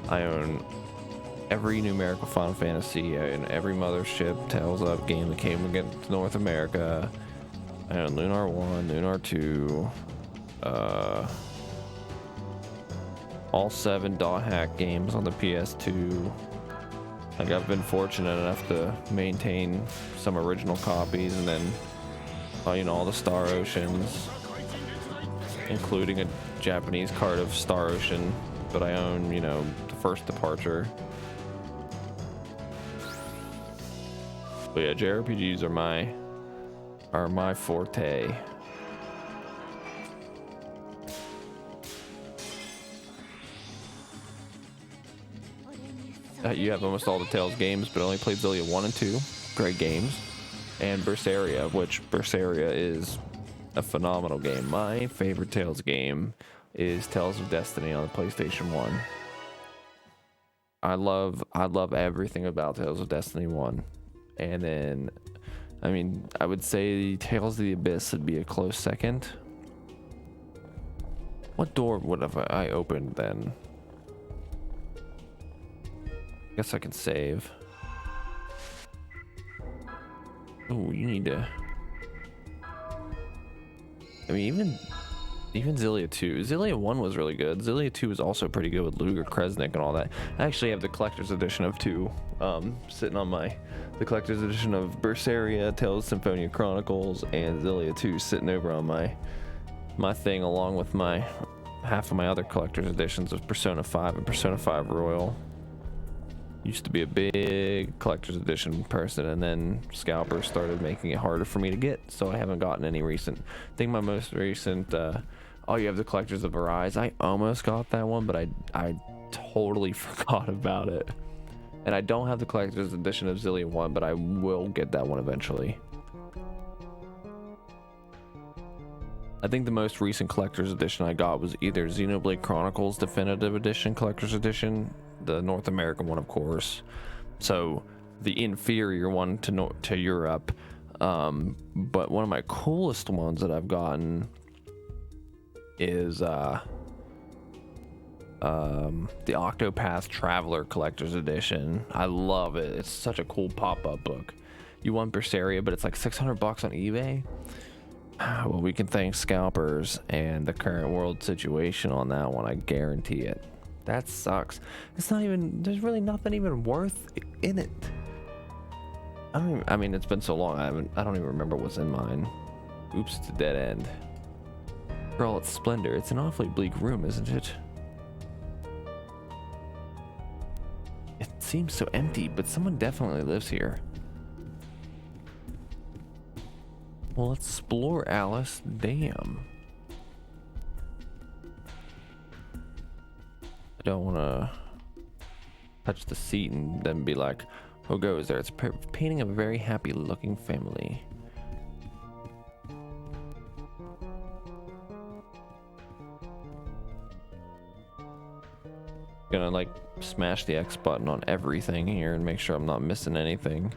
I own every numerical Final Fantasy and every mothership Tales Up game that came against North America, and Lunar 1, Lunar 2, all 7 dot hack games on the PS2. Like, I've been fortunate enough to maintain some original copies, and then you know, all the Star Oceans, including a Japanese card of Star Ocean, but I own, you know, the first Departure. But yeah, JRPGs are my forte. You have almost all the Tales games, but only played Xillia 1 and 2. Great games. And Berseria, which Berseria is a phenomenal game. My favorite Tales game is Tales of Destiny on the PlayStation 1. I love everything about Tales of Destiny 1. And then, I mean, I would say Tales of the Abyss would be a close second. What door would have I opened then? I guess I can save. Oh, you need to. I mean, even Xillia 2. Xillia 1 was really good. Xillia 2 was also pretty good with Luger, Kresnik, and all that. I actually have the collector's edition of 2 sitting on the collector's edition of Berseria, Tales of Symphonia Chronicles, and Xillia 2 sitting over on my thing, along with my half of my other collector's editions of Persona 5 and Persona 5 Royal. Used to be a big collector's edition person, and then scalpers started making it harder for me to get, so I haven't gotten any recent. I think my most recent, oh, you have the Collectors of Arise. I almost got that one, but I totally forgot about it. And I don't have the collector's edition of Xillia 1, but I will get that one eventually. I think the most recent collector's edition I got was either Xenoblade Chronicles Definitive Edition collector's edition, the North American one, of course, so the inferior one to Europe. But one of my coolest ones that I've gotten is the Octopath Traveler collector's edition. I love it. It's such a cool pop-up book. You want Berseria, but it's like $600 on eBay. Well, we can thank scalpers and the current world situation on that one. I guarantee it. That sucks. It's not even, there's really nothing even worth in it. I mean, it's been so long. I don't even remember what's in mine. Oops, it's a dead end. For all its splendor, it's an awfully bleak room, isn't it? It seems so empty, but someone definitely lives here. Well, let's explore, Alice. Damn. I don't want to touch the seat and then be like, who goes there? It's painting a very happy looking family. Gonna like smash the X button on everything here and make sure I'm not missing anything.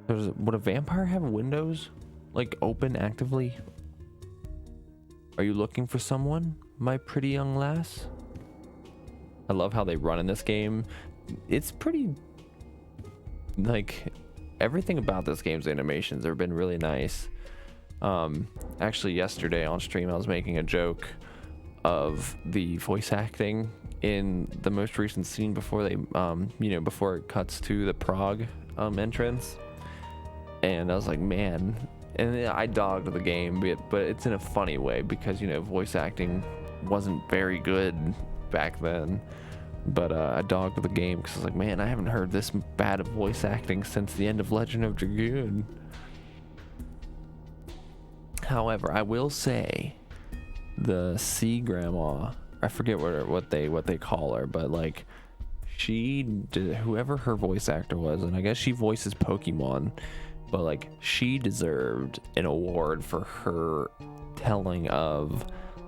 Would a vampire have windows like open actively? Are you looking for someone, my pretty young lass? I love how they run in this game. It's pretty, like, everything about this game's animations have been really nice. Actually yesterday on stream I was making a joke of the voice acting in the most recent scene before they you know, before it cuts to the Prague entrance. And I was like, man, and I dogged the game, but it's in a funny way because, you know, voice acting wasn't very good back then. But I dogged the game because I was like, man, I haven't heard this bad of voice acting since the end of Legend of Dragoon. However, I will say the sea grandma, I forget what they call her, but like she did, whoever her voice actor was, and I guess she voices Pokemon. But like, she deserved an award for her telling of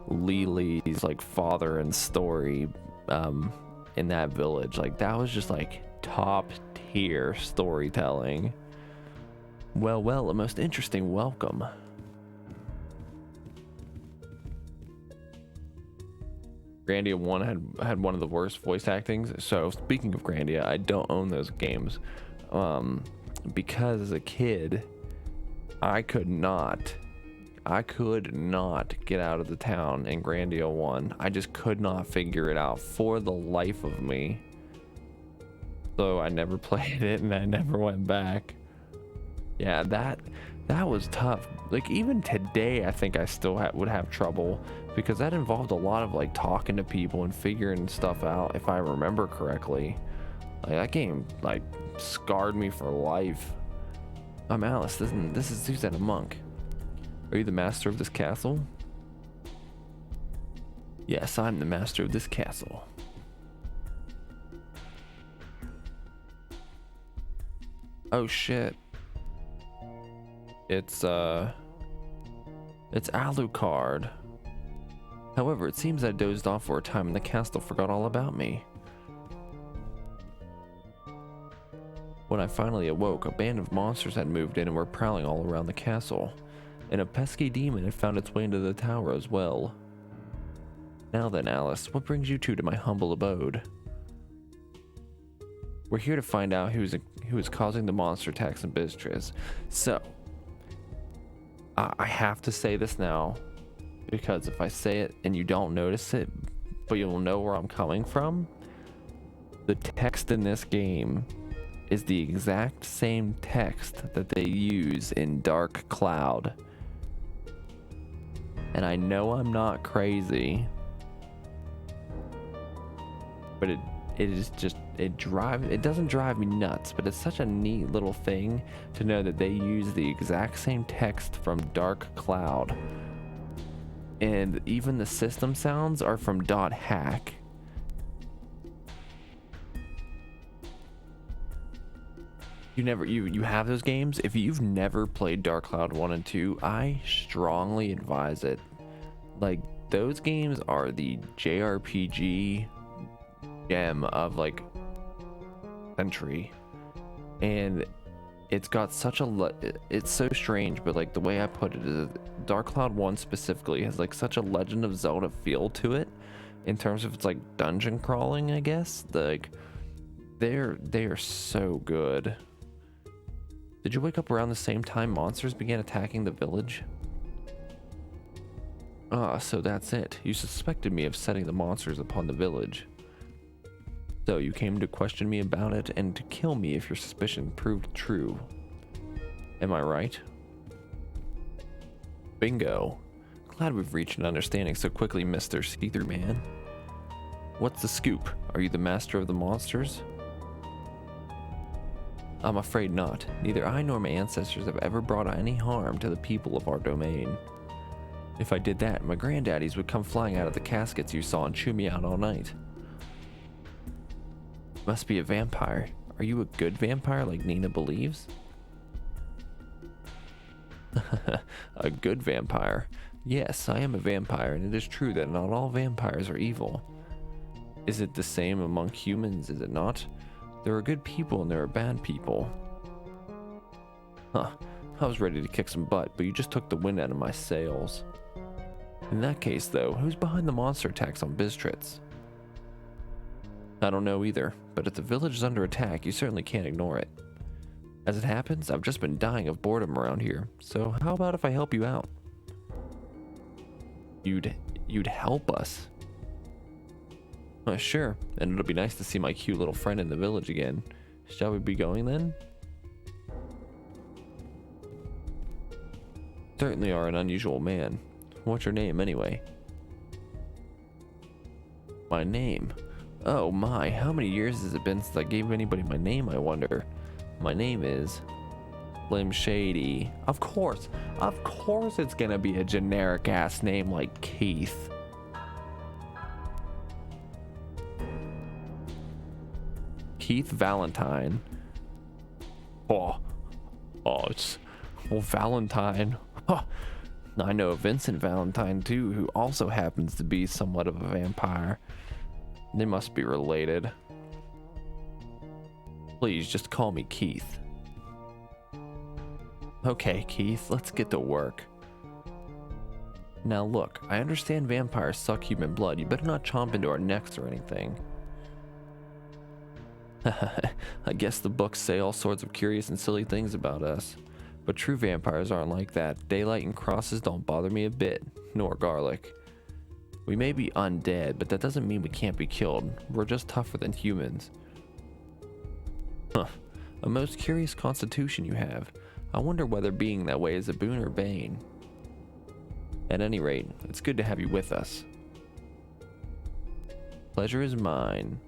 Lili's like father and story in that village. Like, that was just like top tier storytelling. Well, a most interesting welcome. Grandia 1 had one of the worst voice actings. So speaking of Grandia, I don't own those games. Because as a kid, I could not get out of the town in Grandia 1. I just could not figure it out for the life of me. So I never played it and I never went back. Yeah, that was tough. Like even today, I think I still would have trouble because that involved a lot of like talking to people and figuring stuff out, if I remember correctly. Like that game like scarred me for life. I'm Alice. This is Susan, a monk. Are you the master of this castle? Yes, I'm the master of this castle. Oh shit. It's Alucard. However, it seems I dozed off for a time and the castle forgot all about me. When I finally awoke, a band of monsters had moved in and were prowling all around the castle. And a pesky demon had found its way into the tower as well. Now then, Alice, what brings you two to my humble abode? We're here to find out who is causing the monster attacks in Bistritz. So, I have to say this now, because if I say it and you don't notice it, but you'll know where I'm coming from, the text in this game is the exact same text that they use in Dark Cloud. And I know I'm not crazy, but it is just, it doesn't drive me nuts, but it's such a neat little thing to know that they use the exact same text from Dark Cloud. And even the system sounds are from .hack. You have those games? If you've never played Dark Cloud 1 and 2, I strongly advise it. Like, those games are the JRPG gem of like century, and it's got such a it's so strange, but like the way I put it is Dark Cloud 1 specifically has like such a Legend of Zelda feel to it in terms of it's like dungeon crawling, I guess. Like they are so good. Did you wake up around the same time monsters began attacking the village? Ah, so that's it. You suspected me of setting the monsters upon the village. So you came to question me about it and to kill me if your suspicion proved true. Am I right? Bingo. Glad we've reached an understanding so quickly, Mr. See-Through Man. What's the scoop? Are you the master of the monsters? I'm afraid not. Neither I nor my ancestors have ever brought any harm to the people of our domain. If I did that, my granddaddies would come flying out of the caskets you saw and chew me out all night. Must be a vampire. Are you a good vampire like Nina believes? A good vampire? Yes, I am a vampire, and it is true that not all vampires are evil. Is it the same among humans, is it not? There are good people and there are bad people. Huh. I was ready to kick some butt, but you just took the wind out of my sails. In that case, though, who's behind the monster attacks on Bistritz? I don't know either, but if the village is under attack, you certainly can't ignore it. As it happens, I've just been dying of boredom around here, so how about if I help you out? You'd help us? Sure, and it'll be nice to see my cute little friend in the village again. Shall we be going then? Certainly are an unusual man. What's your name, anyway? My name? Oh my, how many years has it been since I gave anybody my name, I wonder? My name is Slim Shady. Of course it's gonna be a generic ass name like Keith. Keith Valentine. It's Valentine. Huh. I know Vincent Valentine too, who also happens to be somewhat of a vampire. They must be related. Please just call me Keith. Okay, Keith, let's get to work. Now look, I understand vampires suck human blood. You better not chomp into our necks or anything. I guess the books say all sorts of curious and silly things about us. But true vampires aren't like that. Daylight and crosses don't bother me a bit, nor garlic. We may be undead, but that doesn't mean we can't be killed. We're just tougher than humans. Huh. A most curious constitution you have. I wonder whether being that way is a boon or bane. At any rate, it's good to have you with us. Pleasure is mine.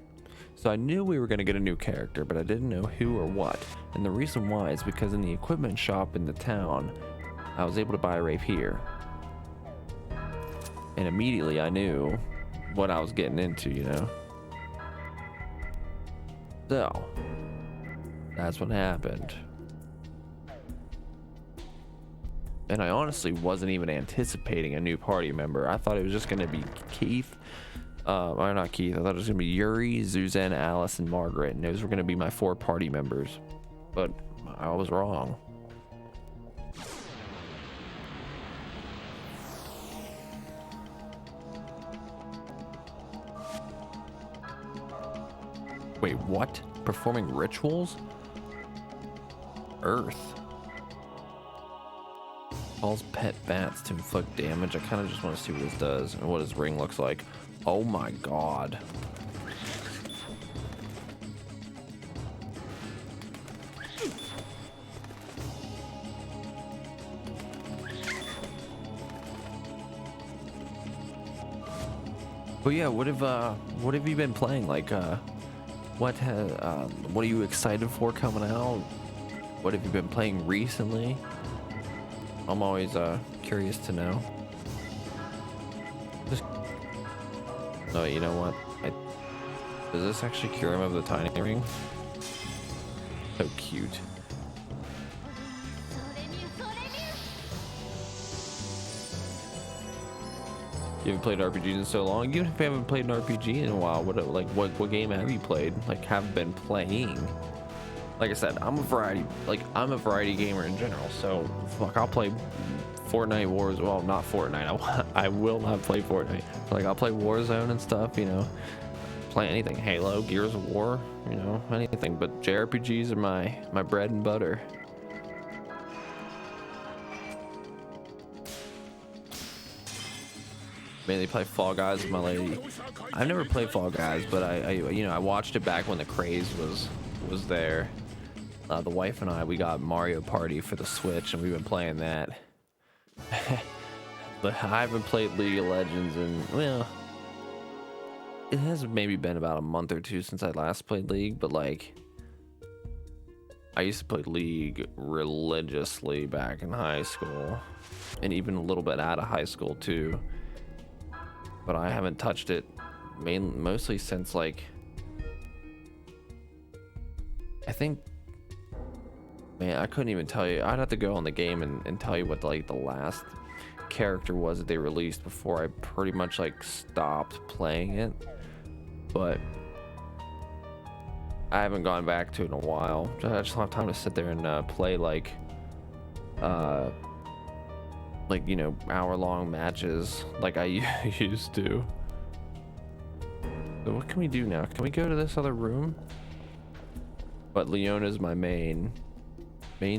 So I knew we were going to get a new character, but I didn't know who or what. And the reason why is because in the equipment shop in the town, I was able to buy a rapier. And immediately I knew what I was getting into, you know? So, that's what happened. And I honestly wasn't even anticipating a new party member. I thought it was just going to be Keith. Or not Keith. I thought it was going to be Yuri, Suzanne, Alice, and Margaret. And those were going to be my 4 party members. But I was wrong. Wait, what? Performing rituals? Earth. Calls pet bats to inflict damage. I kind of just want to see what this does and what his ring looks like. Oh my god. But yeah, what have you been playing? Like, what are you excited for coming out? What have you been playing recently? I'm always curious to know. Oh, you know what? Does this actually cure him of the tiny ring? So cute. You haven't played RPGs in so long. Even if you haven't played an RPG in a while, what game have you played? Like, have been playing? Like I said, I'm a variety gamer in general. So fuck, I'll play Fortnite Wars. Well, not Fortnite. I will not play Fortnite. Like, I'll play Warzone and stuff. You know, play anything. Halo, Gears of War. You know, anything. But JRPGs are my bread and butter. Mainly play Fall Guys with my lady. I've never played Fall Guys, but I watched it back when the craze was there. The wife and we got Mario Party for the Switch, and we've been playing that. But I haven't played League of Legends in, well, it has maybe been about a month or two since I last played League, but like, I used to play League religiously back in high school, and even a little bit out of high school too. But I haven't touched it mostly since, like, I think, man, I couldn't even tell you. I'd have to go on the game and tell you what the last character was that they released before I pretty much like stopped playing it. But I haven't gone back to it in a while. I just don't have time to sit there and play like you know, hour-long matches like I used to. So what can we do now? Can we go to this other room? But Leona's my main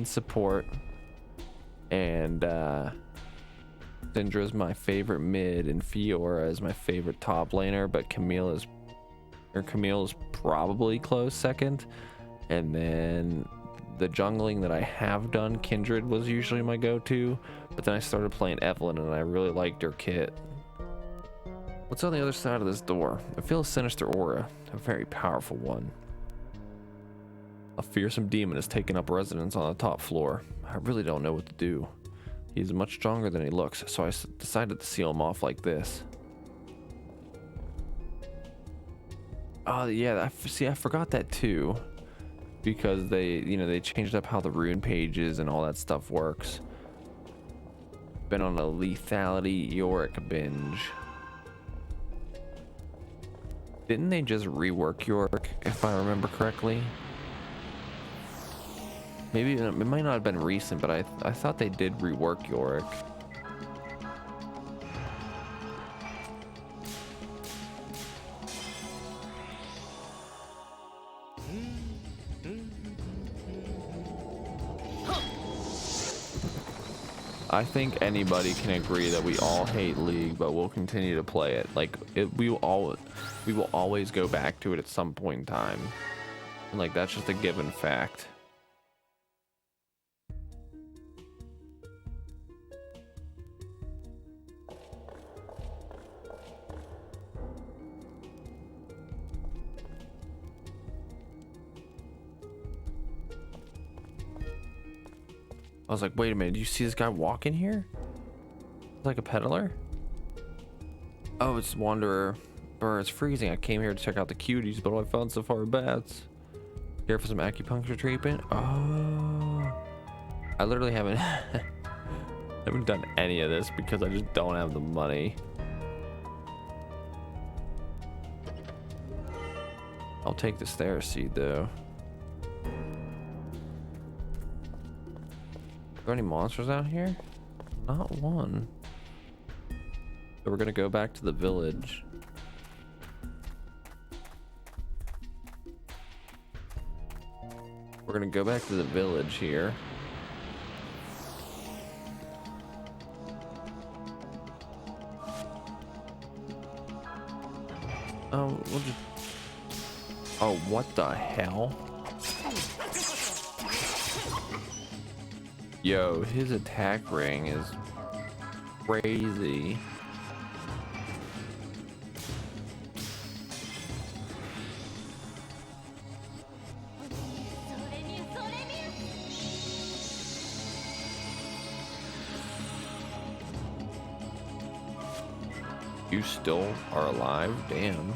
support, and Syndra's my favorite mid, and Fiora is my favorite top laner, but Camille is probably close second. And then the jungling that I have done, Kindred was usually my go-to, but then I started playing Evelyn and I really liked her kit. What's on the other side of this door? I feel a sinister aura, a very powerful one. A fearsome demon has taken up residence on the top floor. I really don't know what to do. He's much stronger than he looks, so I decided to seal him off like this. Oh yeah, I forgot that too, because they changed up how the rune pages and all that stuff works. Been on a lethality Yorick binge. Didn't they just rework Yorick, if I remember correctly? Maybe it might not have been recent, but I thought they did rework Yorick. I think anybody can agree that we all hate League, but we'll continue to play it. Like we will always go back to it at some point in time, and like that's just a given fact. I was like, wait a minute, do you see this guy walking here? It's like a peddler? Oh, it's Wanderer. Burr, it's freezing. I came here to check out the cuties, but all I found so far are bats. Here for some acupuncture treatment? Oh. I literally haven't haven't done any of this because I just don't have the money. I'll take the stairs seed though. Are there any monsters out here? Not one. So we're gonna go back to the village. We're gonna go back to the village here. Oh, we'll just... Oh, what the hell? Yo, his attack ring is crazy. You still are alive? Damn.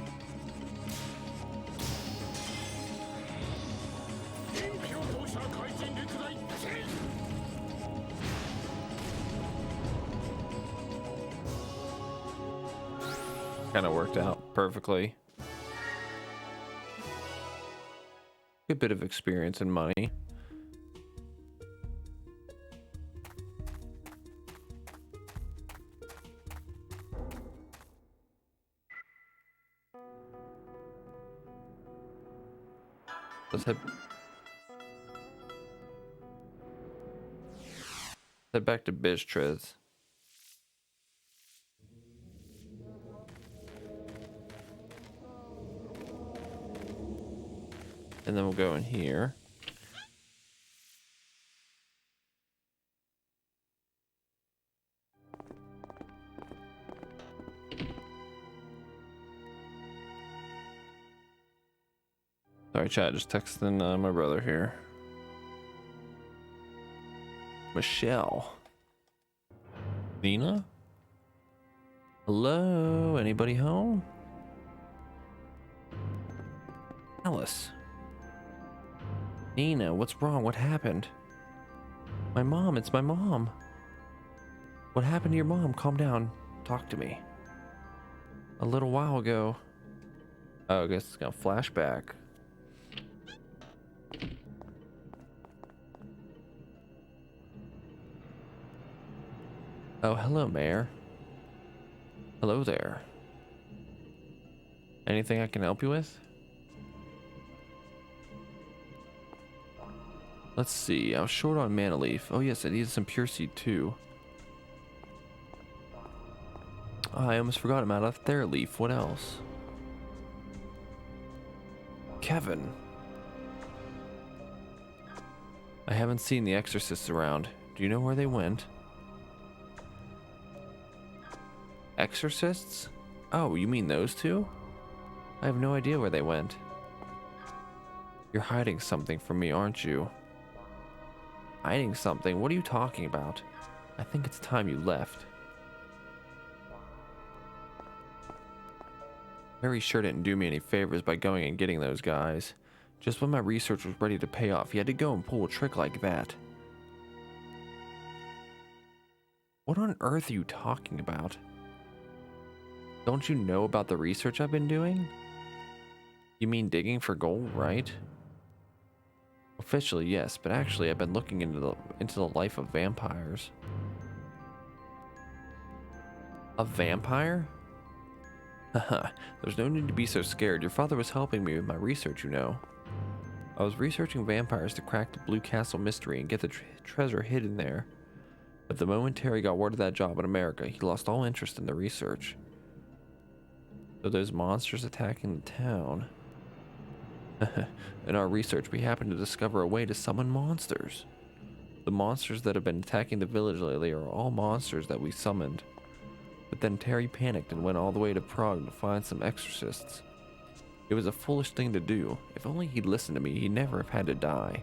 Kind of worked out perfectly. Good bit of experience and money. Let's head back to Bistrez. And then we'll go in here. Sorry, chat, just texting my brother here. Michelle. Nina? Hello? Anybody home? Alice. Nina, what's wrong? What happened? My mom, it's my mom. What happened to your mom? Calm down. Talk to me. A little while ago. Oh, I guess it's gonna flash back. Oh, hello, Mayor. Hello there. Anything I can help you with? Let's see. I was short on mana leaf. Oh yes, I needed some pure seed too. Oh, I almost forgot I'm out of their leaf. What else? Kevin. I haven't seen the exorcists around. Do you know where they went? Exorcists? Oh, you mean those two? I have no idea where they went. You're hiding something from me, aren't you? Hiding something? What are you talking about? I think it's time you left. Mary sure didn't do me any favors by going and getting those guys. Just when my research was ready to pay off, he had to go and pull a trick like that. What on earth are you talking about? Don't you know about the research I've been doing? You mean digging for gold, right? Officially, yes, but actually I've been looking into the life of vampires. A vampire? Haha, there's no need to be so scared. Your father was helping me with my research, you know. I was researching vampires to crack the Blue Castle mystery and get the treasure hidden there. But the moment Terry got word of that job in America, he lost all interest in the research. So those monsters attacking the town. In our research, we happened to discover a way to summon monsters. The monsters that have been attacking the village lately are all monsters that we summoned. But then Terry panicked and went all the way to Prague to find some exorcists. It was a foolish thing to do. If only he'd listened to me, he'd never have had to die.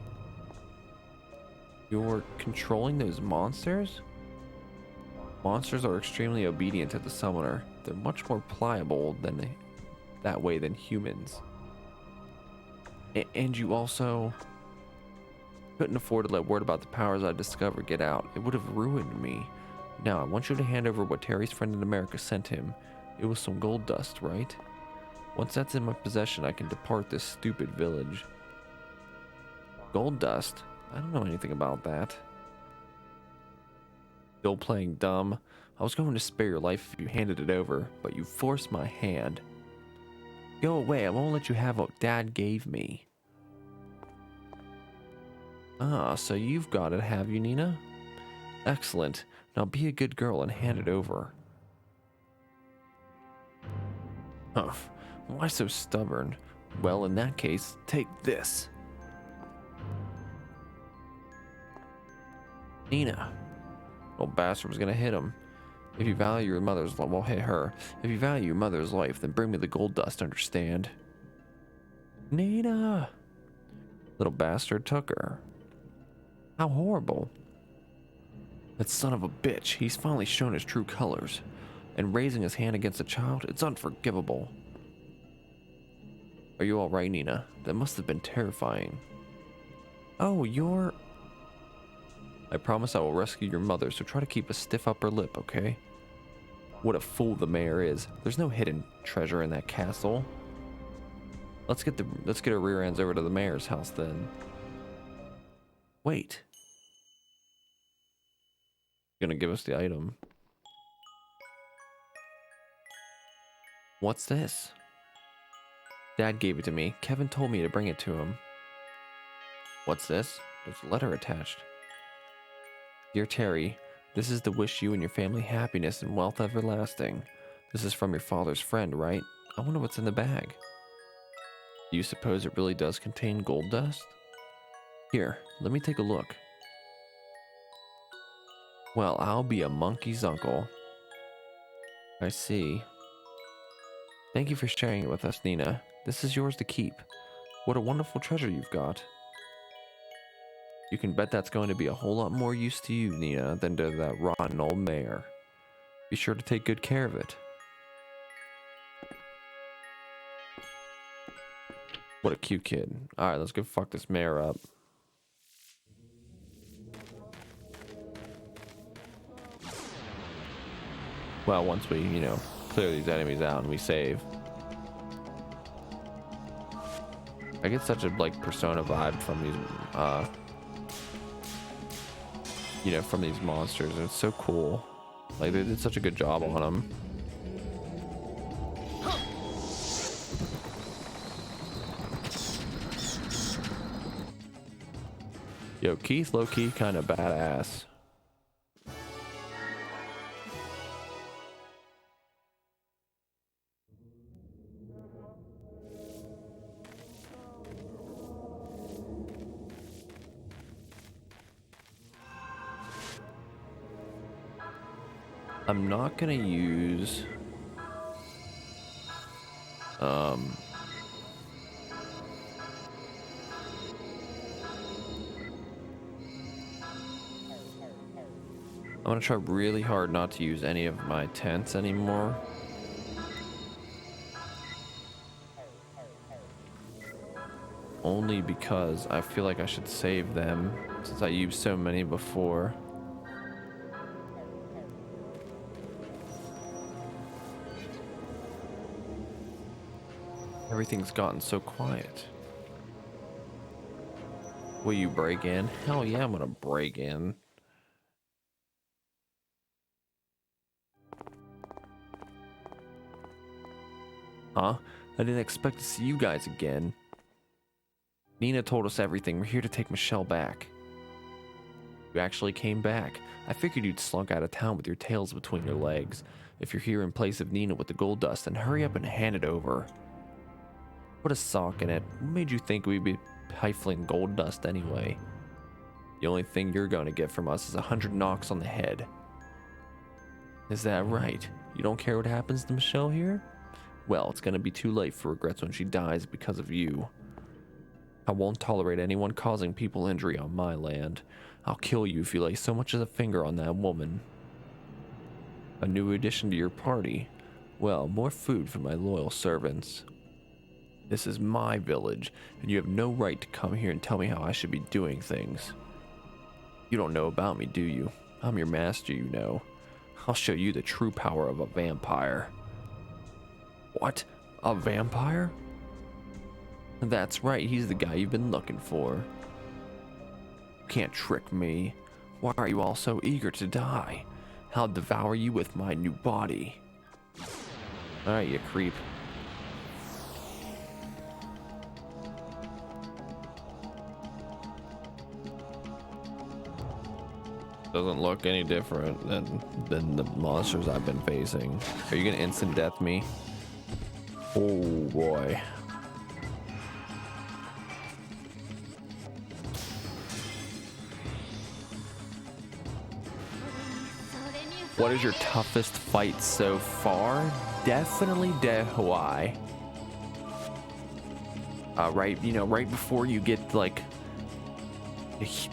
You're controlling those monsters? Monsters are extremely obedient to the summoner. They're much more pliable that way than humans. And you also couldn't afford to let word about the powers I discovered get out. It would have ruined me. Now, I want you to hand over what Terry's friend in America sent him. It was some gold dust, right? Once that's in my possession, I can depart this stupid village. Gold dust? I don't know anything about that. Still playing dumb? I was going to spare your life if you handed it over, but you forced my hand. Go away, I won't let you have what Dad gave me. Ah, so you've got it, have you, Nina? Excellent. Now be a good girl and hand it over. Humph. Why so stubborn? Well, in that case, take this. Nina. Old bastard was gonna hit him. If you value your mother's life, well, hit her. If you value your mother's life, then bring me the gold dust, understand? Nina! Little bastard took her. How horrible. That son of a bitch, he's finally shown his true colors. And raising his hand against a child, it's unforgivable. Are you alright, Nina? That must have been terrifying. Oh, you're... I promise I will rescue your mother, so try to keep a stiff upper lip, okay? What a fool the mayor is. There's no hidden treasure in that castle. Let's get our rear ends over to the mayor's house then. Wait. Gonna give us the item. What's this? Dad gave it to me. Kevin told me to bring it to him. What's this? There's a letter attached. Dear Terry, this is to wish you and your family happiness and wealth everlasting. This is from your father's friend, right? I wonder what's in the bag. Do you suppose it really does contain gold dust? Here, let me take a look. Well, I'll be a monkey's uncle. I see. Thank you for sharing it with us, Nina. This is yours to keep. What a wonderful treasure you've got. You can bet that's going to be a whole lot more use to you, Nina, than to that rotten old mayor. Be sure to take good care of it. What a cute kid. Alright, let's go fuck this mayor up. Well, once we, clear these enemies out and we save. I get such a, Persona vibe from these, from these monsters, and it's so cool. They did such a good job on them. Yo, Keith low-key kind of badass. I'm not gonna use I'm gonna try really hard not to use any of my tents anymore. Only because I feel like I should save them since I used so many before. Everything's gotten so quiet. Will you break in? Hell yeah, I'm gonna break in. Huh? I didn't expect to see you guys again. Nina told us everything. We're here to take Michelle back. You actually came back. I figured you'd slunk out of town with your tails between your legs. If you're here in place of Nina with the gold dust, then hurry up and hand it over. Put a sock in it. What made you think we'd be pifling gold dust anyway? The only thing you're going to get from us is 100 knocks on the head. Is that right? You don't care what happens to Michelle here? Well, it's going to be too late for regrets when she dies because of you. I won't tolerate anyone causing people injury on my land. I'll kill you if you lay so much as a finger on that woman. A new addition to your party. Well, more food for my loyal servants. This is my village, and you have no right to come here and tell me how I should be doing things. You don't know about me, do you? I'm your master, you know. I'll show you the true power of a vampire. What? A vampire? That's right, he's the guy you've been looking for. You can't trick me. Why are you all so eager to die? I'll devour you with my new body. Alright, you creep. Doesn't look any different than the monsters I've been facing. Are you gonna instant death me? Oh boy. What is your toughest fight so far? Definitely Dehuai. Right before you get like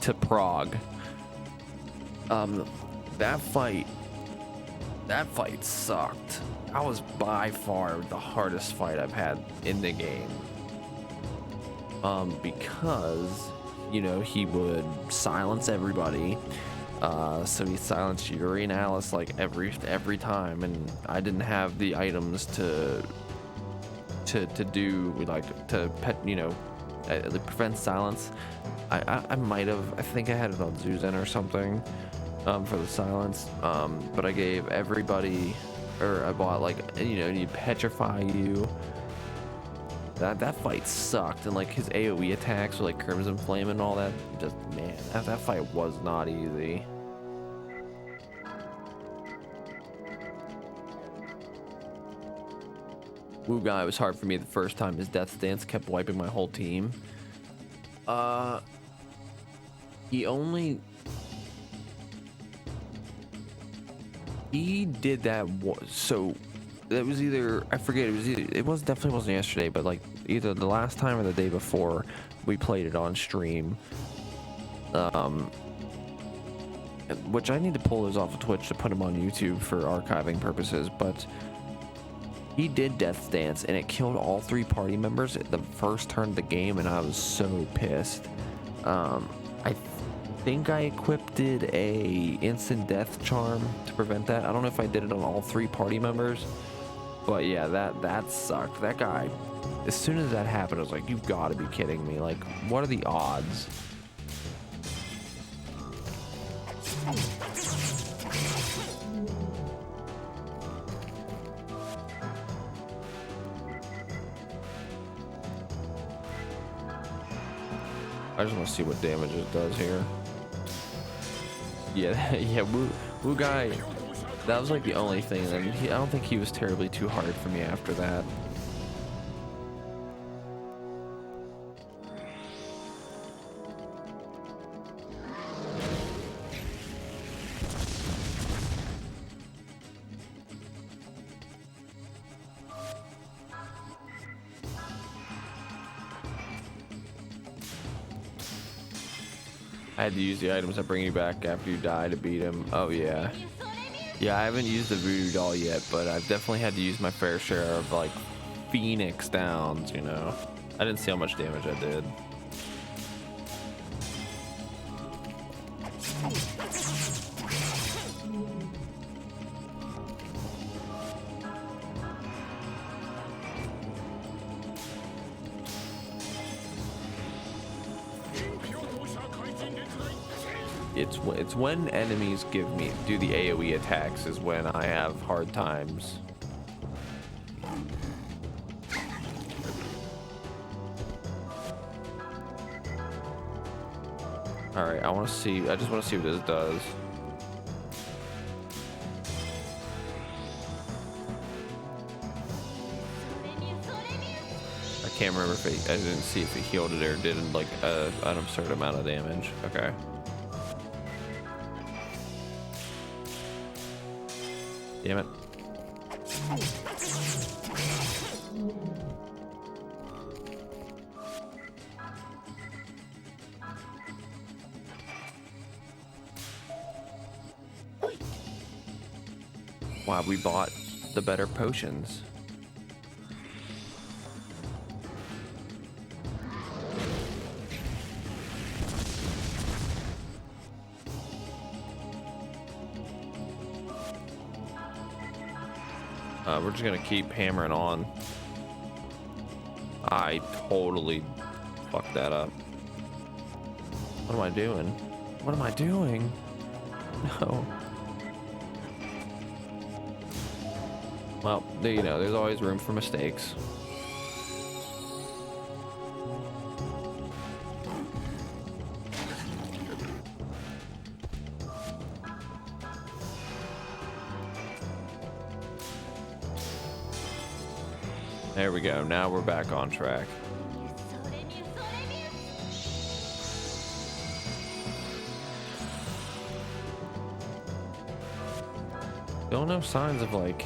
to Prague. That fight sucked. That was by far the hardest fight I've had in the game. Because, he would silence everybody. So he silenced Yuri and Alice like every time, and I didn't have the items to do prevent silence. I might have. I think I had it on Zuzen or something. For the silence, but I gave everybody, or I bought you petrify you. That fight sucked, and like his AoE attacks with like Crimson Flame and all that. Just man, that fight was not easy. Wu guy was hard for me the first time. His death stance kept wiping my whole team. He did that. So that was either, I forget, it definitely wasn't yesterday, but like either the last time or the day before we played it on stream. Which I need to pull those off of Twitch to put them on YouTube for archiving purposes, but he did Death Stance and it killed all 3 party members at the first turn of the game, and I was so pissed. I think I equipped a instant death charm to prevent that. I don't know if I did it on all 3 party members, but yeah, that sucked. That guy, as soon as that happened, I was like, you've got to be kidding me. Like, what are the odds? I just want to see what damage it does here. Yeah, Wu guy, that was like the only thing. I don't think he was terribly too hard for me after that. I had to use the items that bring you back after you die to beat him. Oh yeah. Yeah, I haven't used the voodoo doll yet, but I've definitely had to use my fair share of like Phoenix downs, I didn't see how much damage I did. It's when enemies do the AoE attacks is when I have hard times. All right, I want to see. I just want to see what this does. I can't remember if I didn't see if it healed it or did like an absurd amount of damage. Okay. Damn it. Wow, we bought the better potions. We're just gonna keep hammering on. I totally fucked that up. What am I doing? What am I doing? No. Well, there you know, there's always room for mistakes. There we go. Now we're back on track. Still no signs of like...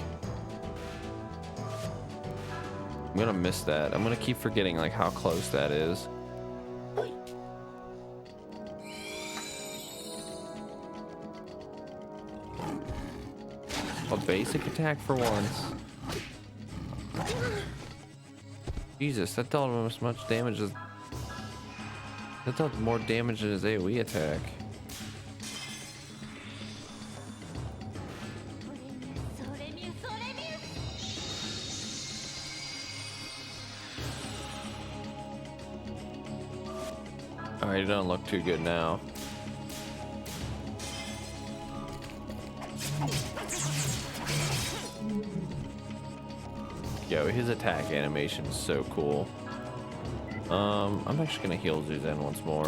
I'm gonna miss that. I'm gonna keep forgetting like how close that is. A basic attack for once. Jesus, that dealt almost as much damage as... That dealt more damage than his AoE attack. Alright, it doesn't look too good now. Yo, his attack animation is so cool. I'm actually gonna heal Zuzen once more.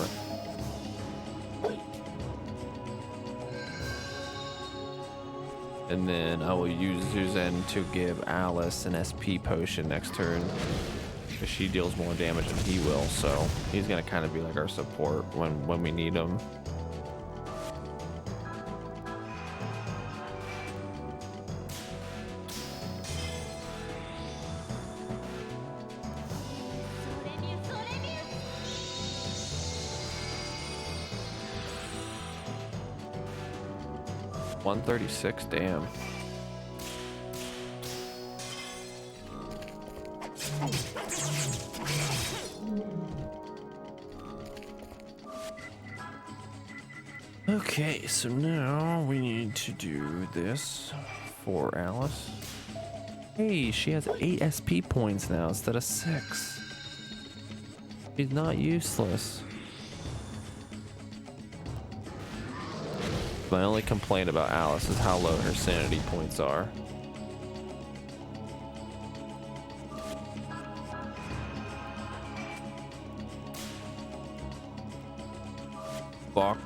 And then I will use Zuzen to give Alice an SP potion next turn. Because she deals more damage than he will, so he's gonna kind of be like our support when we need him. $136, damn. Okay, so now we need to do this for Alice. Hey, she has 8 SP points now instead of 6. She's not useless. My only complaint about Alice is how low her sanity points are. Fuck.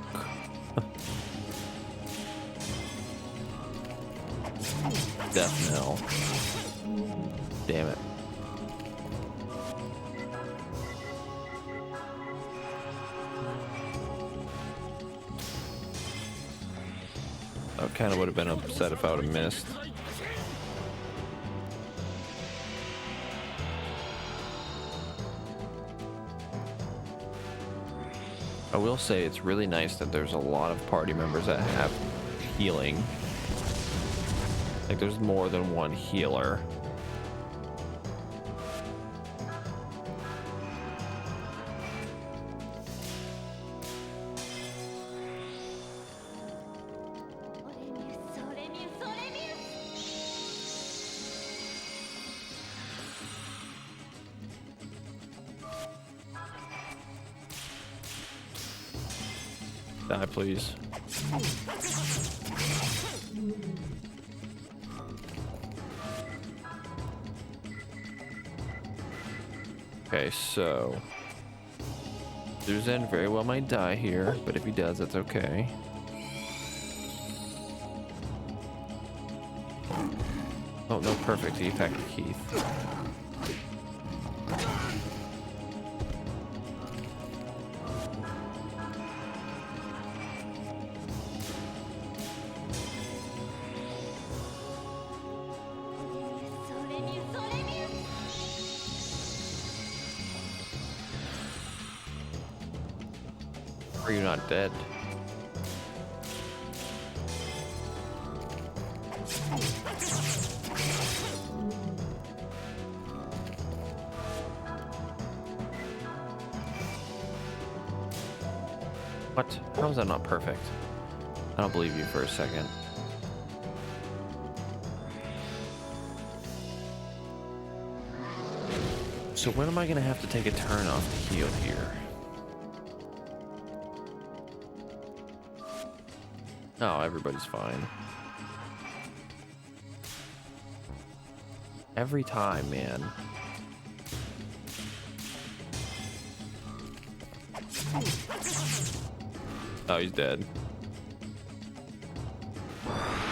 Death knell. Damn it. I kind of would have been upset if I would have missed. I will say it's really nice that there's a lot of party members that have healing. Like there's more than one healer. Die, please. Okay, so Susan very well might die here, but if he does, that's okay. Oh, no, perfect. He attacked Keith. Are you not dead? What? How is that not perfect? I don't believe you for a second. So when am I gonna have to take a turn off to heal here? Oh, everybody's fine. Every time, man. Oh, he's dead.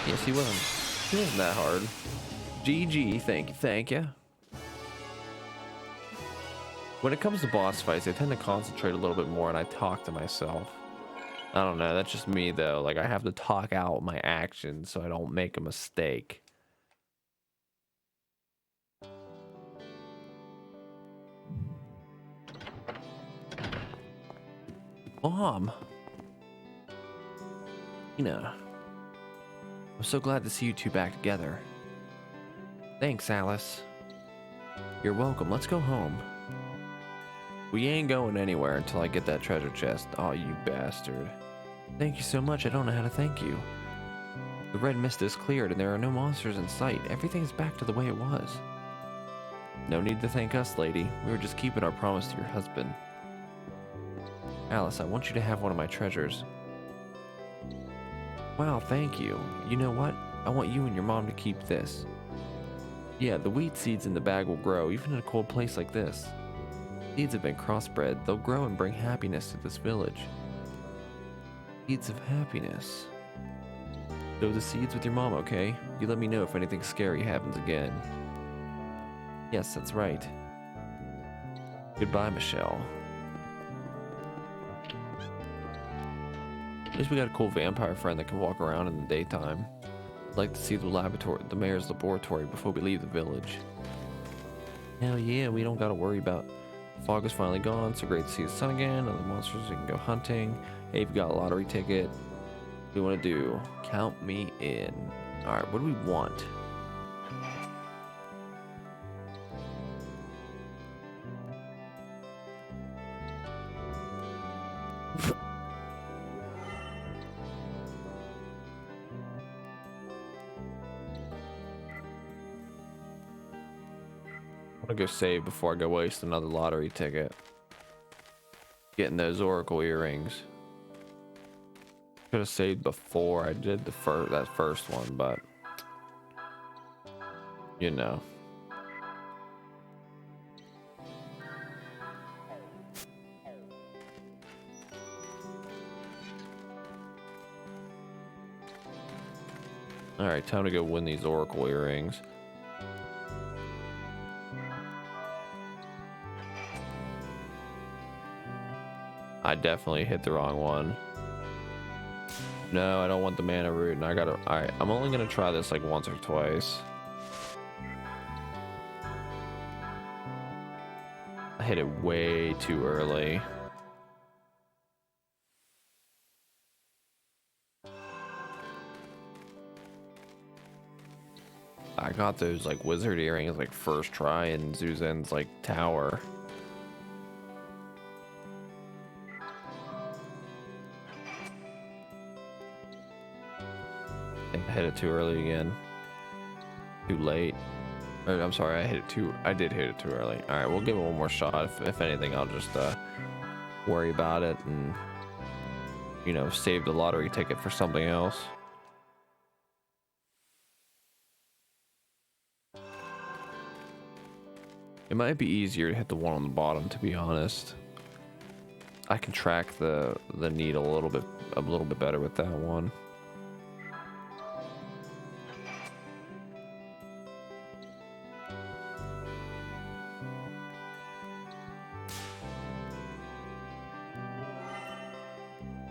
Yes, he wasn't. He wasn't that hard. GG, thank you. When it comes to boss fights, I tend to concentrate a little bit more and I talk to myself. I don't know, that's just me though. Like I have to talk out my actions so I don't make a mistake. Mom. Tina. I'm so glad to see you two back together. Thanks, Alice. You're welcome. Let's go home. We ain't going anywhere until I get that treasure chest. Oh, you bastard. Thank you so much. I don't know how to thank you. The red mist is cleared and there are no monsters in sight. Everything's back to the way it was. No need to thank us, lady. We were just keeping our promise to your husband. Alice, I want you to have one of my treasures. Wow, thank you. You know what? I want you and your mom to keep this. Yeah, the wheat seeds in the bag will grow, even in a cold place like this. Seeds have been crossbred. They'll grow and bring happiness to this village. Seeds of happiness. Sow the seeds with your mom, okay? You let me know if anything scary happens again. Yes, that's right. Goodbye, Michelle. At least we got a cool vampire friend that can walk around in the daytime. I'd like to see the mayor's laboratory before we leave the village. Hell yeah, we don't gotta worry about fog is finally gone, so great to see the sun again. Other monsters, we can go hunting. Hey, if you got a lottery ticket, what do we want to do? Count me in. Alright, what do we want? I'm gonna go save before I go waste another lottery ticket. Getting those oracle earrings. Could have saved before I did that first one, but you know. All right, time to go win these oracle earrings. I definitely hit the wrong one. No, I don't want the mana root, and I gotta. Alright, I'm only gonna try this like once or twice. I hit it way too early. I got those like wizard earrings like first try in Zuzen's like tower. I hit it too early again. Too late. Or, I'm sorry, I did hit it too early. All right, we'll give it one more shot. If anything, I'll just worry about it and, you know, save the lottery ticket for something else. It might be easier to hit the one on the bottom, to be honest. I can track the needle a little bit better with that one.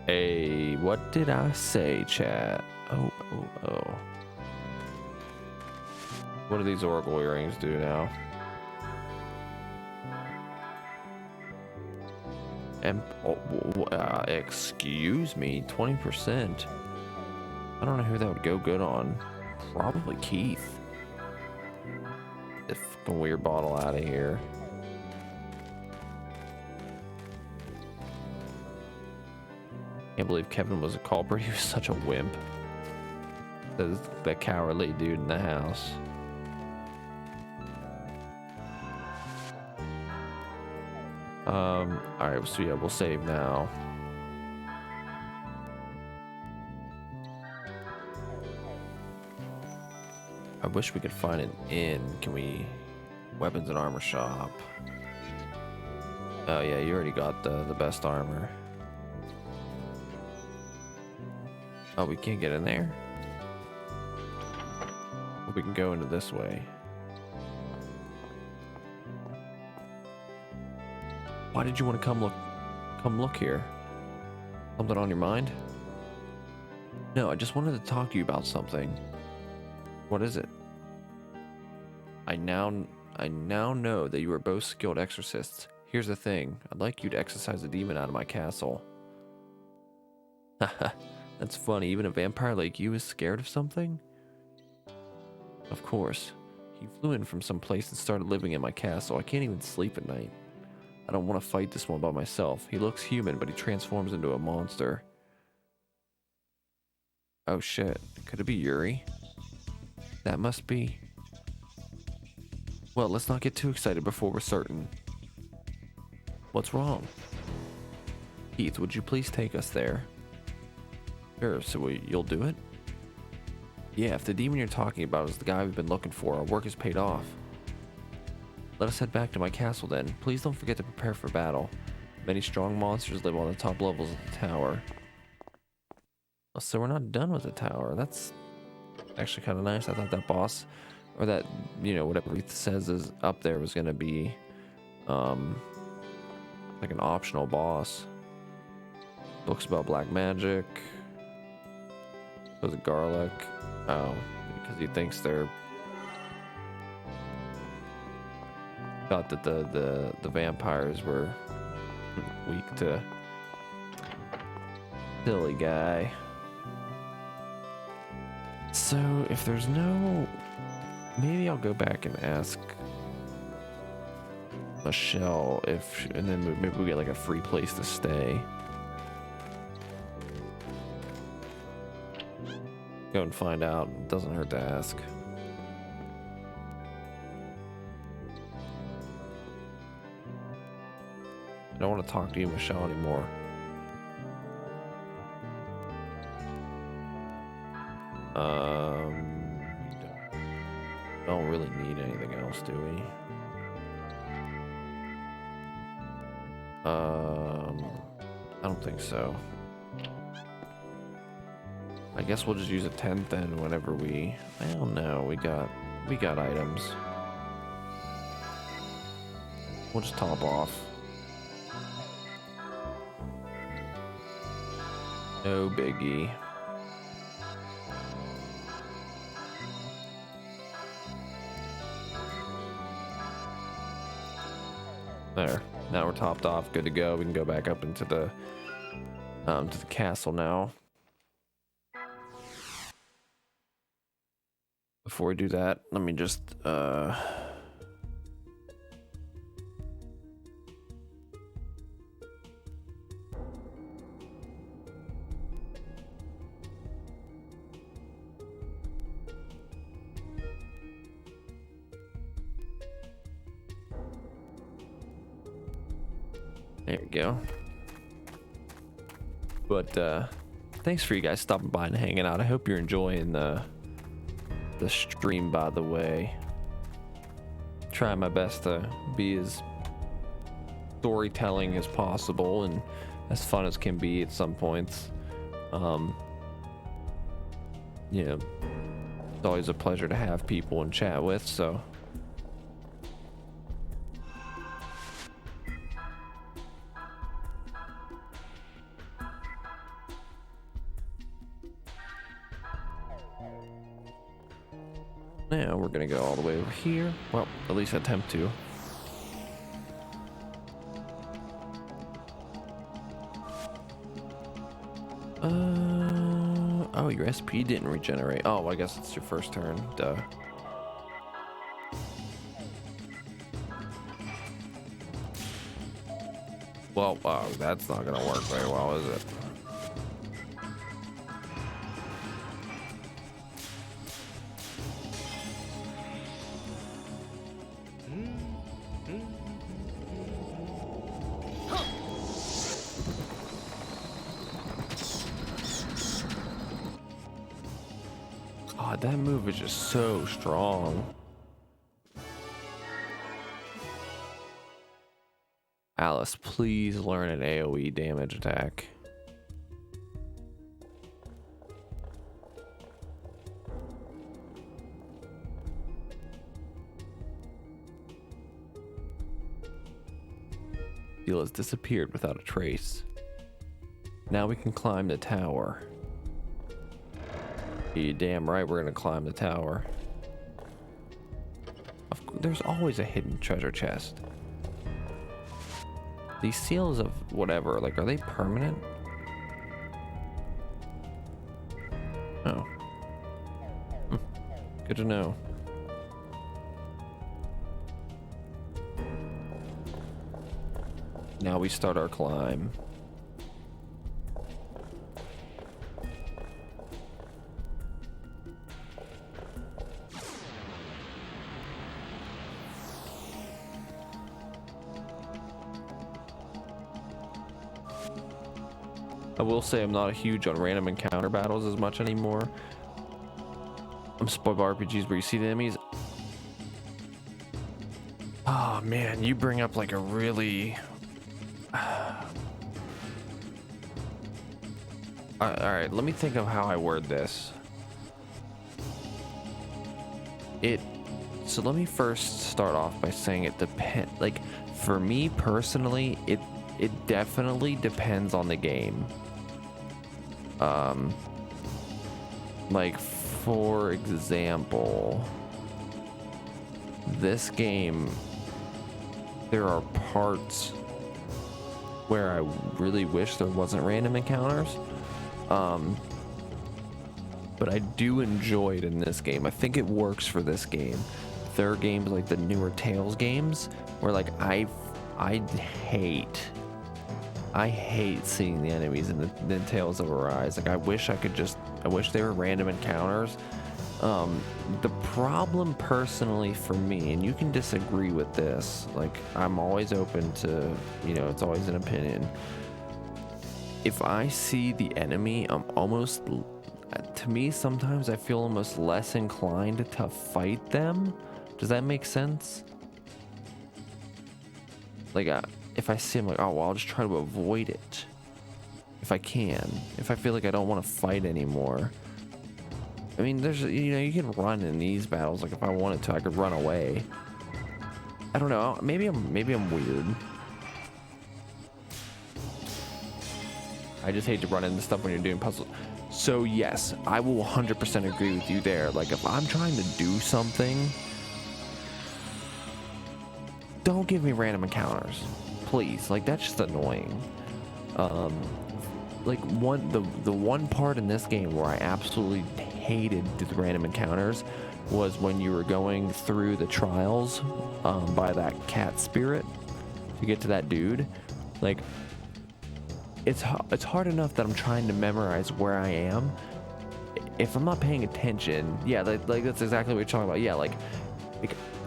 Hey, what did I say, chat? Oh. What do these oracle earrings do now? And excuse me, 20%. I don't know who that would go good on. Probably Keith. This fucking weird bottle out of here. Can't believe Kevin was a culprit. He was such a wimp. The cowardly dude in the house. Alright, so yeah, we'll save now. I wish we could find an inn. Can we... Weapons and armor shop. Oh yeah, you already got the best armor. Oh, we can't get in there? Well, we can go into this way. Why did you want to come look here? Something on your mind? No, I just wanted to talk to you about something. What is it? I now know that you are both skilled exorcists. Here's the thing. I'd like you to exorcise a demon out of my castle. Haha, that's funny. Even a vampire like you is scared of something? Of course. He flew in from some place and started living in my castle. I can't even sleep at night. I don't want to fight this one by myself. He looks human, but he transforms into a monster. Oh shit. Could it be Yuri? That must be. Well, let's not get too excited before we're certain. What's wrong? Keith, would you please take us there? Sure, so you'll do it? Yeah, if the demon you're talking about is the guy we've been looking for, our work is paid off. Let us head back to my castle then. Please don't forget to prepare for battle. Many strong monsters live on the top levels of the tower. So we're not done with the tower. That's actually kind of nice. I thought that boss, or that, you know, whatever it says is up there was going to be like an optional boss. Books about black magic. Was it garlic? Oh, because he thinks they're... Thought that the vampires were weak to silly guy. So if there's no, maybe I'll go back and ask Michelle if, and then maybe we get like a free place to stay. Go and find out. It doesn't hurt to ask. I don't want to talk to you, Michelle, anymore. Don't really need anything else, do we? I don't think so. I guess we'll just use a tent then whenever we... I don't know. We got items. We'll just top off. No biggie. There. Now we're topped off. Good to go. We can go back up into the to the castle now. Before we do that, let me just there we go. But thanks for you guys stopping by and hanging out. I hope you're enjoying the stream, by the way. Trying my best to be as storytelling as possible and as fun as can be at some points. You know, it's always a pleasure to have people and chat with, so. Now we're gonna go all the way over here. Well, at least attempt to. Oh, your SP didn't regenerate. Oh, I guess it's your first turn. Duh. Well, that's not gonna work very well, is it? God, that move is just so strong. Alice, please learn an AoE damage attack. Seal has disappeared without a trace. Now we can climb the tower. You damn right we're gonna climb the tower. There's always a hidden treasure chest. These seals of whatever, like, are they permanent? Oh. Good to know. Now we start our climb. I will say I'm not huge on random encounter battles as much anymore. I'm spoiled by RPGs where you see the enemies. Oh man, you bring up like a really... Alright, let me think of how I word this. So let me first start off by saying it depends. Like, for me personally, it definitely depends on the game. Like, for example, this game, there are parts where I really wish there wasn't random encounters. But I do enjoy it in this game. I think it works for this game. There are games like the newer Tales games where, like, I hate seeing the enemies in the Tales of Arise. Like, I wish they were random encounters. The problem personally for me, and you can disagree with this, like, I'm always open to, you know, it's always an opinion. If I see the enemy, I'm almost, to me, sometimes I feel almost less inclined to fight them. Does that make sense? Like, if I see him, like, oh, well, I'll just try to avoid it if I can. If I feel like I don't want to fight anymore. I mean, there's, you know, you can run in these battles. Like, if I wanted to, I could run away. I don't know. Maybe I'm weird. I just hate to run into stuff when you're doing puzzles. So yes, I will 100% agree with you there. Like, if I'm trying to do something, don't give me random encounters, please. Like, that's just annoying. Like, the one part in this game where I absolutely hated the random encounters was when you were going through the trials by that cat spirit to get to that dude. Like, it's hard enough that I'm trying to memorize where I am. If I'm not paying attention, yeah, like that's exactly what you're talking about. Yeah, like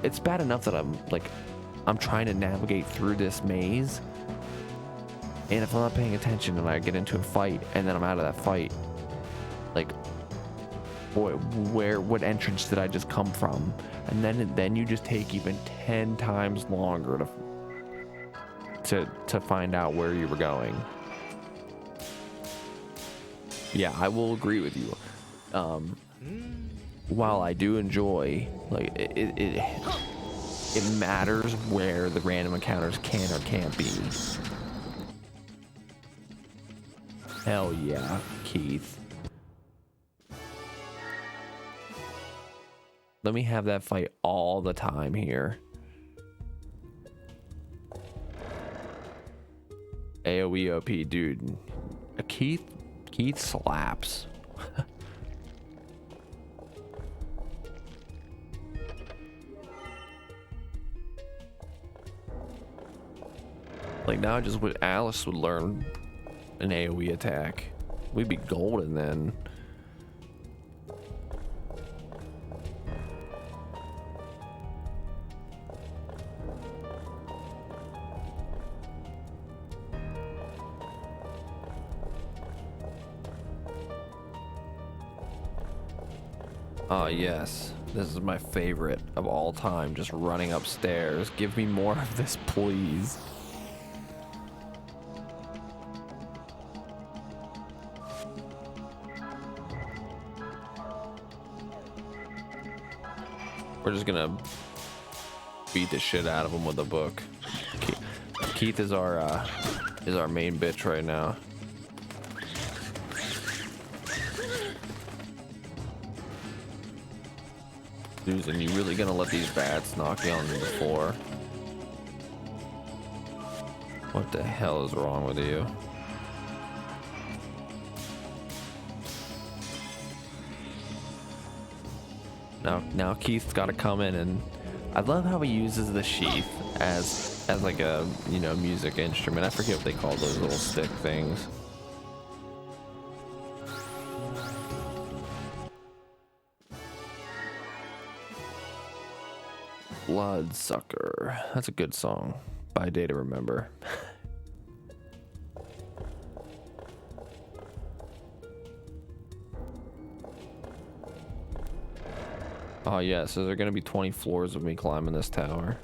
it's bad enough that I'm trying to navigate through this maze, and if I'm not paying attention and I get into a fight and then I'm out of that fight, like, boy, what entrance did I just come from? And then you just take even 10 times longer to find out where you were going. Yeah, I will agree with you. While I do enjoy, like, it matters where the random encounters can or can't be. Hell yeah, Keith. Let me have that fight all the time here. AoE OP, dude. Keith slaps. Like, now I just wish Alice would learn an AoE attack. We'd be golden then. Ah, yes. This is my favorite of all time, just running upstairs. Give me more of this, please. We're just gonna beat the shit out of him with a book. Keith is our main bitch right now. Susan, you really gonna let these bats knock you on the floor? What the hell is wrong with you? Now Keith's got to come in, and I love how he uses the sheath as like a, you know, music instrument. I forget what they call those little stick things. Bloodsucker. That's a good song. By Day to Remember. Oh yeah, so there are gonna be 20 floors of me climbing this tower.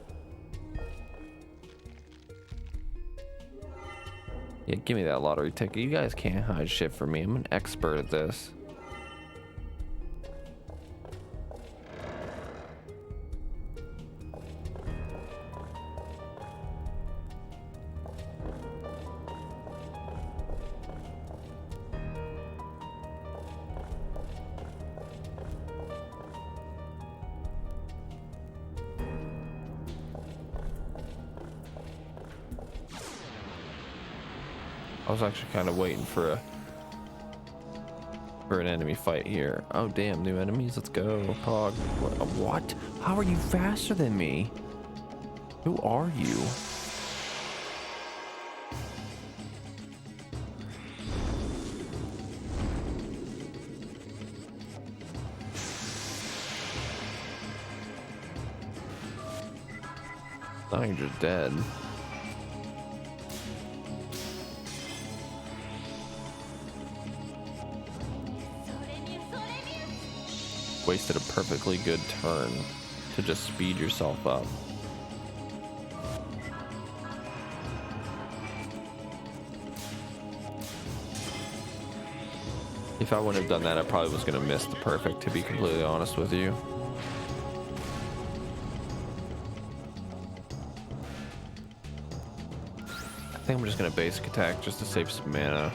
Yeah, give me that lottery ticket. You guys can't hide shit from me. I'm an expert at this. I was actually kind of waiting for an enemy fight here. Oh damn, new enemies. Let's go. Pog. What? How are you faster than me? Who are you? I think you're just dead. Wasted a perfectly good turn to just speed yourself up. If I wouldn't have done that, I probably was going to miss the perfect, to be completely honest with you. I think I'm just going to basic attack just to save some mana.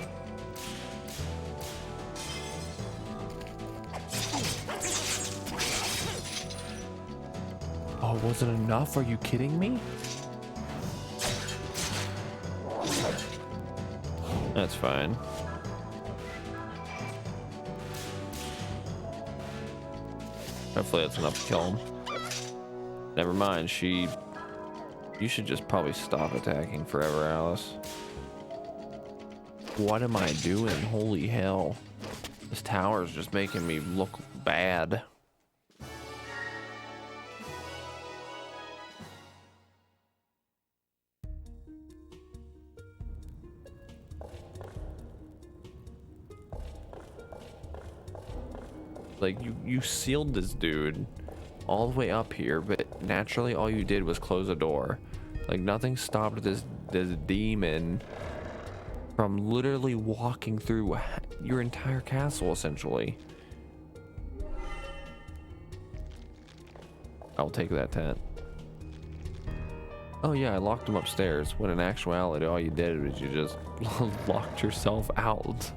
Oh, was it enough? Are you kidding me? That's fine. Hopefully that's enough to kill him. Never mind, you should just probably stop attacking forever, Alice. What am I doing? Holy hell. This tower is just making me look bad. Like, you sealed this dude all the way up here, but naturally all you did was close a door. Like nothing stopped this demon from literally walking through your entire castle, essentially. I'll take that tent. Oh yeah, I locked him upstairs, when in actuality all you did was you just locked yourself out.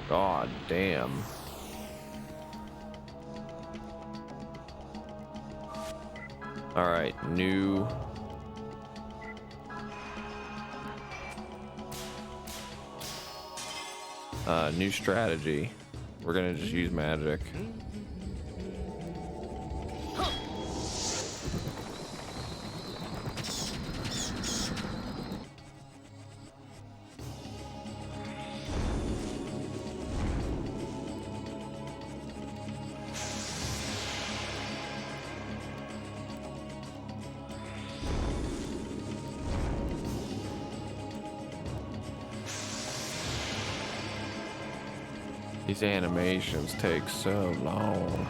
God damn. All right, new strategy. We're gonna just use magic. These animations take so long.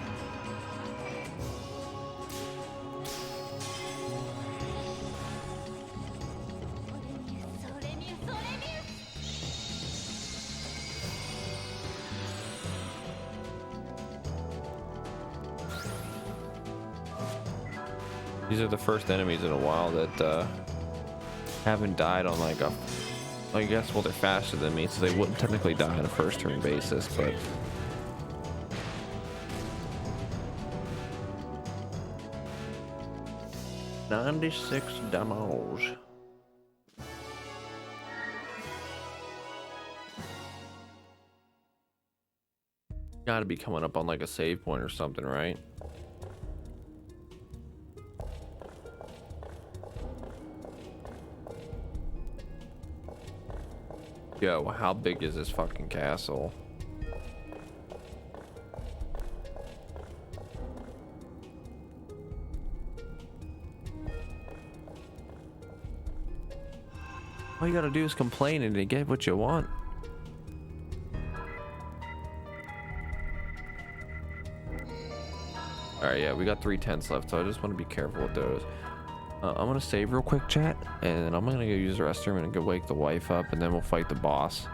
These are the first enemies in a while that haven't died on like a, I guess, well, they're faster than me, so they wouldn't technically die on a first turn basis, but 96 demos. Gotta be coming up on like a save point or something, right? Yo, how big is this fucking castle? All you gotta do is complain and you get what you want. Alright, yeah, we got 3 tents left, so I just want to be careful with those. I'm gonna save real quick, chat, and I'm gonna go use the restroom and go wake the wife up, and then we'll fight the boss.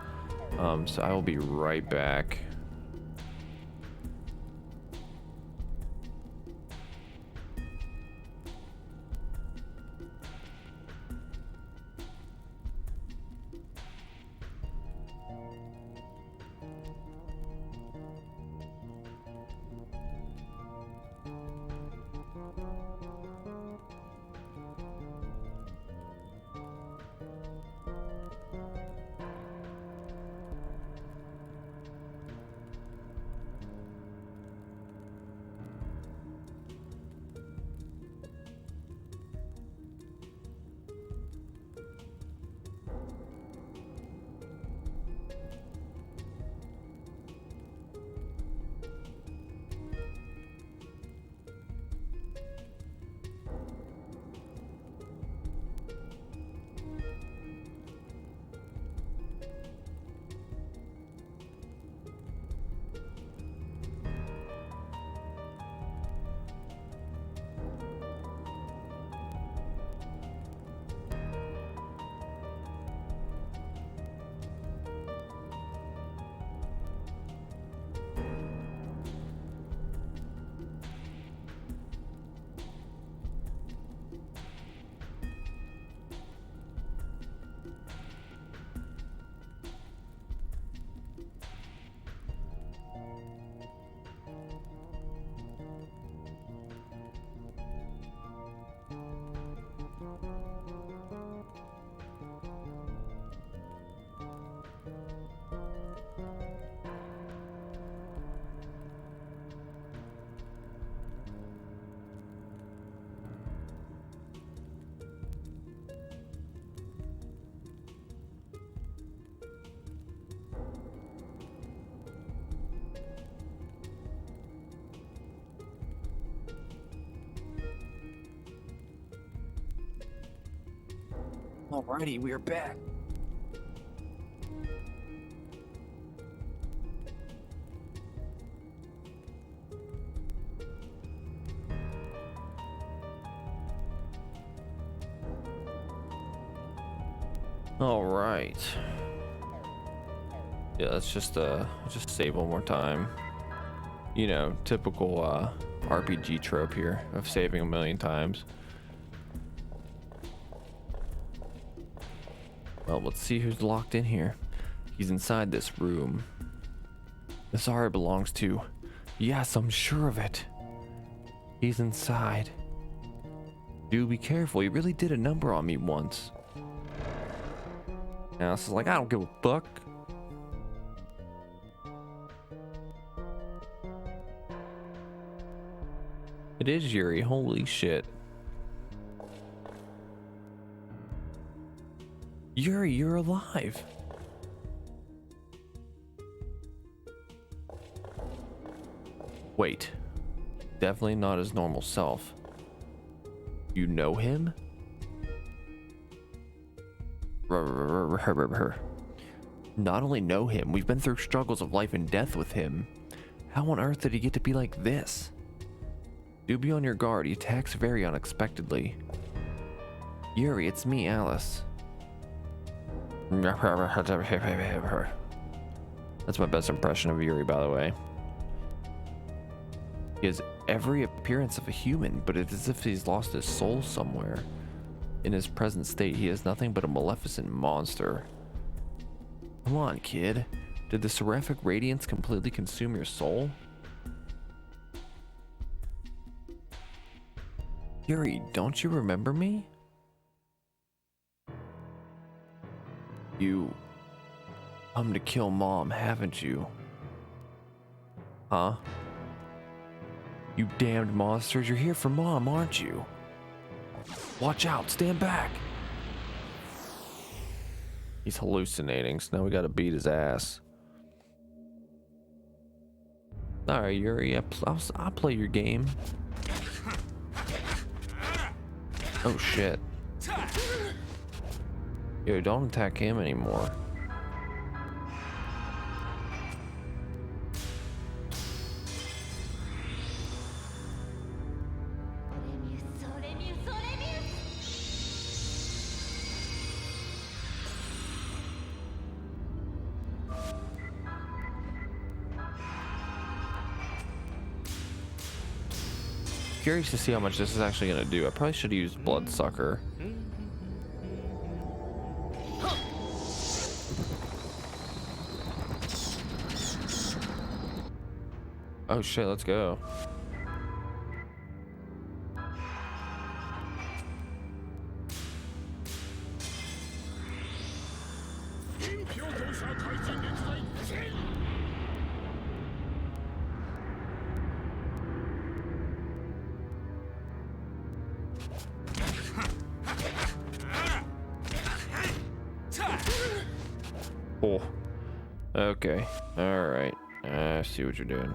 So I will be right back. Alrighty, we are back. All right. Yeah, let's just save one more time. You know, typical RPG trope here of saving a million times. Well, let's see who's locked in here. He's inside this room. This area belongs to... Yes, I'm sure of it. He's inside. Do be careful, he really did a number on me once. Now this is like, I don't give a fuck. It is Yuri, holy shit. Yuri, you're alive. Wait, definitely not his normal self. You know him? Not only know him, we've been through struggles of life and death with him. How on earth did he get to be like this? Do be on your guard, he attacks very unexpectedly. Yuri, it's me, Alice. That's my best impression of Yuri, by the way. He has every appearance of a human, but it's as if he's lost his soul somewhere. In his present state, he is nothing but a maleficent monster. Come on, kid. Did the seraphic radiance completely consume your soul? Yuri, don't you remember me? You come to kill Mom, haven't you? Huh? You damned monsters, you're here for Mom, aren't you? Watch out, stand back! He's hallucinating, so now we gotta beat his ass. Alright, Yuri, I'll play your game. Oh shit. Yo, don't attack him anymore. Curious to see how much this is actually gonna do. I probably should have used Bloodsucker. Oh shit, let's go. Oh, okay. All right. I see what you're doing.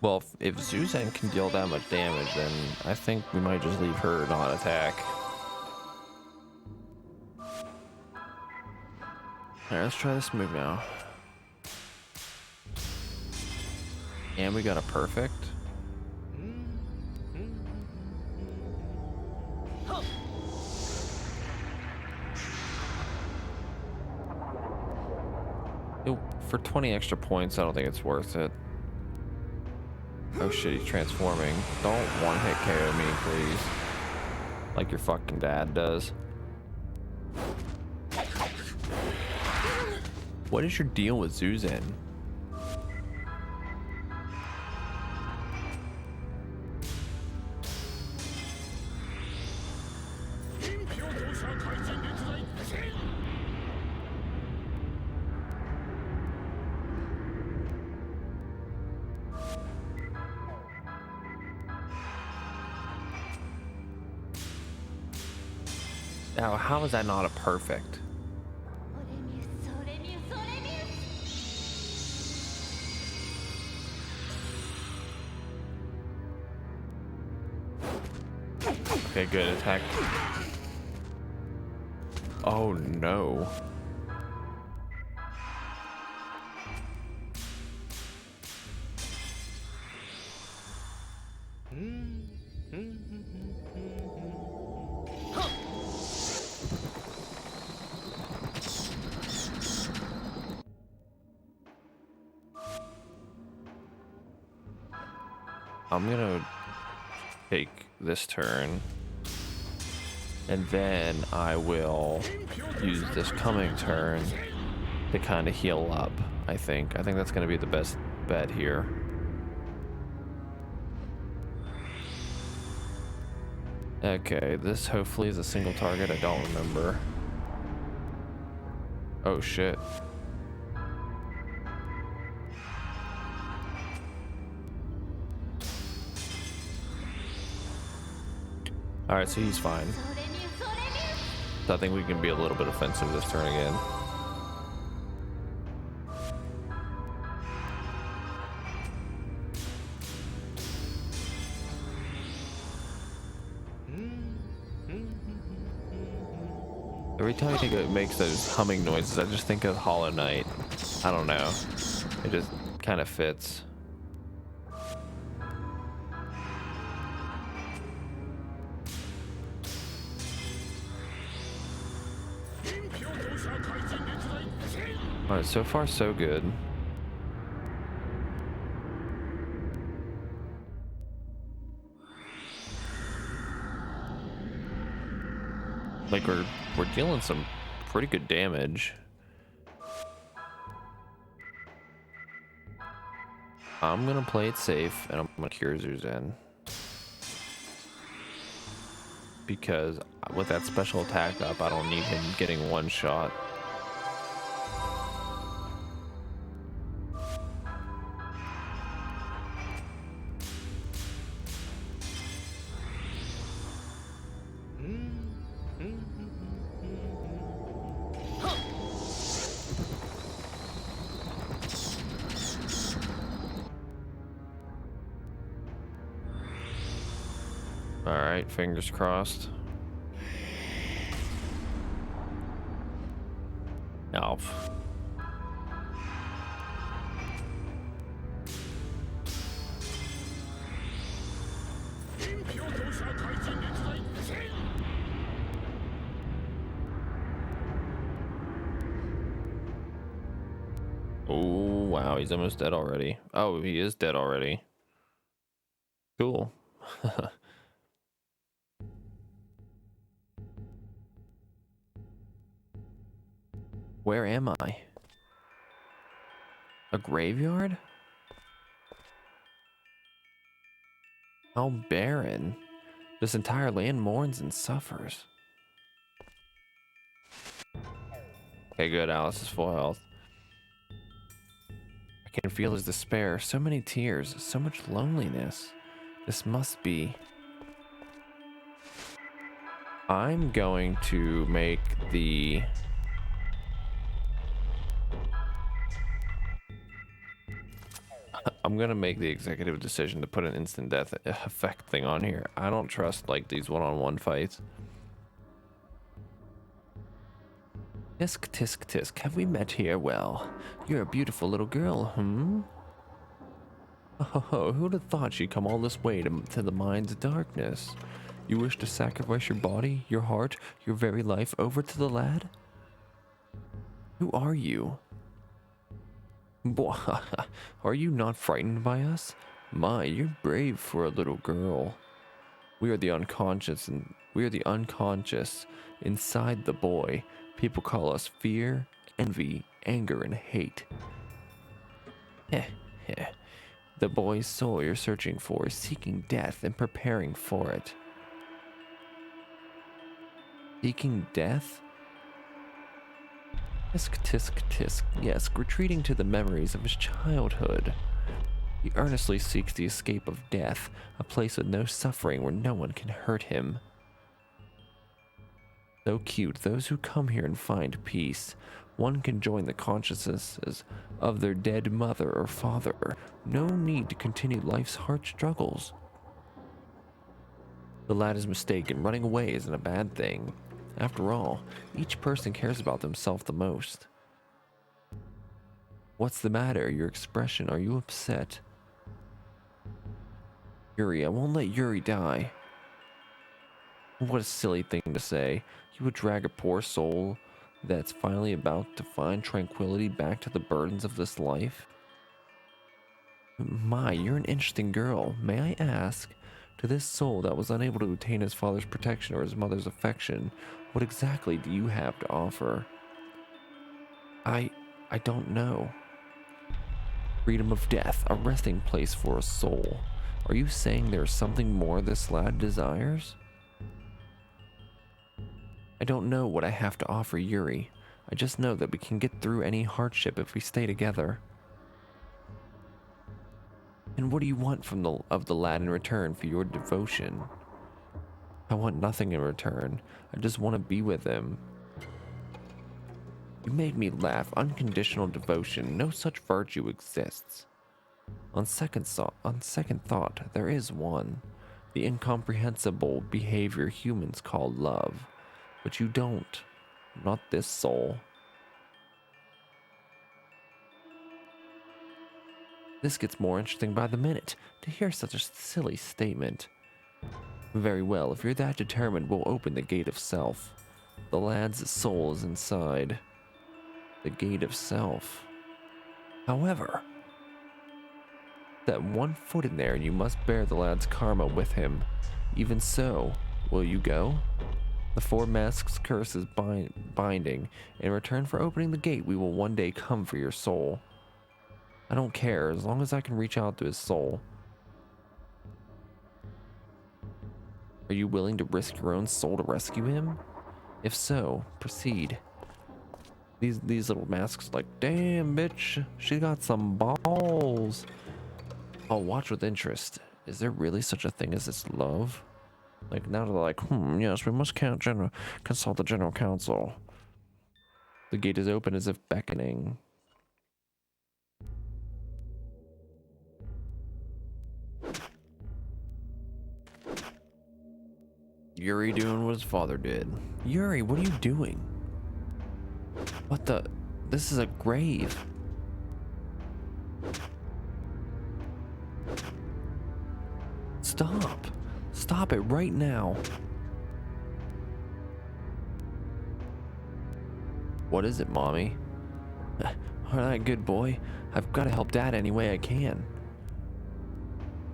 Well, if Zuzan can deal that much damage, then I think we might just leave her not attack. Alright, let's try this move now. And we got a perfect. For 20 extra points, I don't think it's worth it. Oh shit, he's transforming. Don't one-hit KO me, please. Like your fucking dad does. What is your deal with Zuzan? Now, how is that not a perfect? Okay, good attack. Oh no. I'm gonna take this turn, and then I will use this coming turn to kind of heal up. I think that's gonna be the best bet here. Okay, this hopefully is a single target. I don't remember. Oh shit. Alright, so he's fine. So I think we can be a little bit offensive this turn again. Every time it makes those humming noises, I just think of Hollow Knight. I don't know. It just kind of fits. Alright, so far so good. Like we're dealing some pretty good damage. I'm gonna play it safe and I'm gonna cure Zuzen. Because with that special attack up, I don't need him getting one shot. Alright, fingers crossed. Alf. Oh, wow, he's almost dead already. Oh, he is dead already. Cool. Where am I? A graveyard? How barren. This entire land mourns and suffers. Okay, good. Alice is full health. I can feel his despair. So many tears. So much loneliness. This must be... I'm going to make the... I'm gonna make the executive decision to put an instant death effect thing on here. I don't trust like these one-on-one fights. Tisk tisk tisk, have we met here? Well, you're a beautiful little girl, hmm? Oh, who'd have thought she'd come all this way to the mind's darkness? You wish to sacrifice your body, your heart, your very life over to the lad? Who are you? Are you not frightened by us? My, you're brave for a little girl. We are the unconscious inside the boy. People call us fear, envy, anger, and hate. The boy's soul you're searching for is seeking death and preparing for it. Seeking death? Tisk tisk tisk, yes, retreating to the memories of his childhood. He earnestly seeks the escape of death, a place with no suffering where no one can hurt him. So cute, those who come here and find peace. One can join the consciousnesses of their dead mother or father. No need to continue life's hard struggles. The lad is mistaken. Running away isn't a bad thing. After all, each person cares about themselves the most. What's the matter? Your expression, are you upset? Yuri, I won't let Yuri die. What a silly thing to say. You would drag a poor soul that's finally about to find tranquility back to the burdens of this life? My, you're an interesting girl. May I ask, to this soul that was unable to attain his father's protection or his mother's affection, what exactly do you have to offer? I don't know. Freedom of death, a resting place for a soul. Are you saying there's something more this lad desires? I don't know what I have to offer Yuri. I just know that we can get through any hardship if we stay together. And what do you want from the lad in return for your devotion? I want nothing in return. I just want to be with him. You made me laugh. Unconditional devotion. No such virtue exists. On second thought, there is one. The incomprehensible behavior humans call love. But you don't. Not this soul. This gets more interesting by the minute. To hear such a silly statement. Very well, if you're that determined, we'll open the gate of self. The lad's soul is inside. The gate of self. However, that 1 foot in there and you must bear the lad's karma with him. Even so, will you go? The four masks curse is binding. In return for opening the gate, we will one day come for your soul. I don't care, as long as I can reach out to his soul. Are you willing to risk your own soul to rescue him? If so, proceed. These little masks like, damn bitch, she got some balls. I'll watch with interest. Is there really such a thing as this love? Like now they're like, yes, we must consult the general council. The gate is open as if beckoning. Yuri doing what his father did. Yuri, what are you doing? What the? This is a grave. Stop. Stop it right now. What is it, Mommy? Alright, good boy. I've got to help Dad any way I can.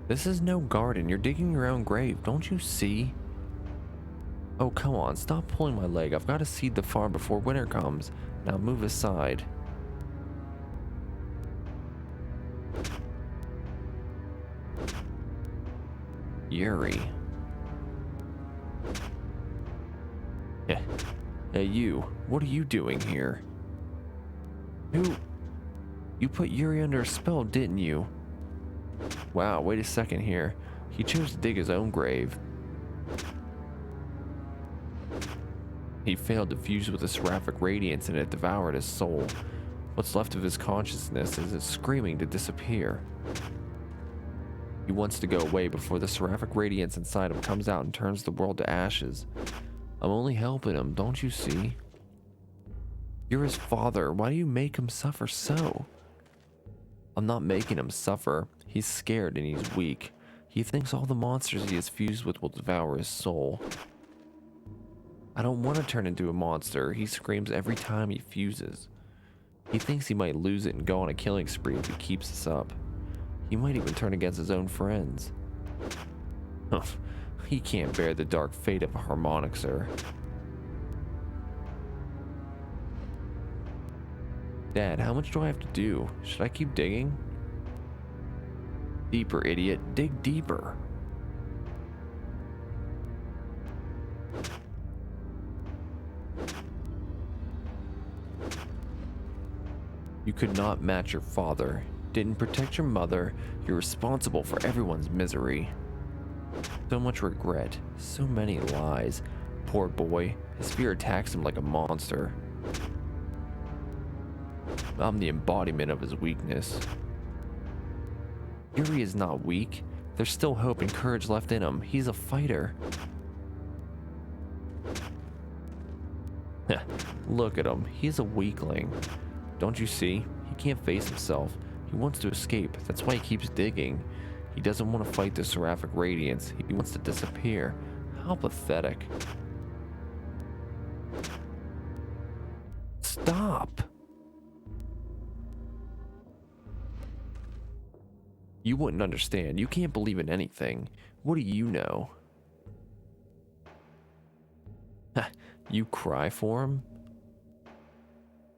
This is no garden. You're digging your own grave. Don't you see? Oh, come on. Stop pulling my leg. I've got to seed the farm before winter comes. Now move aside. Yuri. Yeah. Hey, you. What are you doing here? Who? You put Yuri under a spell, didn't you? Wow, wait a second here. He chose to dig his own grave. He failed to fuse with the seraphic radiance and it devoured his soul. What's left of his consciousness is screaming to disappear. He wants to go away before the seraphic radiance inside him comes out and turns the world to ashes. I'm only helping him, don't you see? You're his father. Why do you make him suffer so? I'm not making him suffer. He's scared and he's weak. He thinks all the monsters he is fused with will devour his soul. I don't want to turn into a monster. He screams every time he fuses. He thinks he might lose it and go on a killing spree if he keeps this up. He might even turn against his own friends. He can't bear the dark fate of a harmonixer. Dad, how much do I have to do? Should I keep digging? Deeper, idiot. Dig deeper. You could not match your father. Didn't protect your mother. You're responsible for everyone's misery. So much regret. So many lies. Poor boy. His fear attacks him like a monster. I'm the embodiment of his weakness. Yuri is not weak. There's still hope and courage left in him. He's a fighter. Look at him. He's a weakling. Don't you see? He can't face himself. He wants to escape. That's why he keeps digging. He doesn't want to fight the seraphic radiance. He wants to disappear. How pathetic. Stop. You wouldn't understand. You can't believe in anything. What do you know? You cry for him?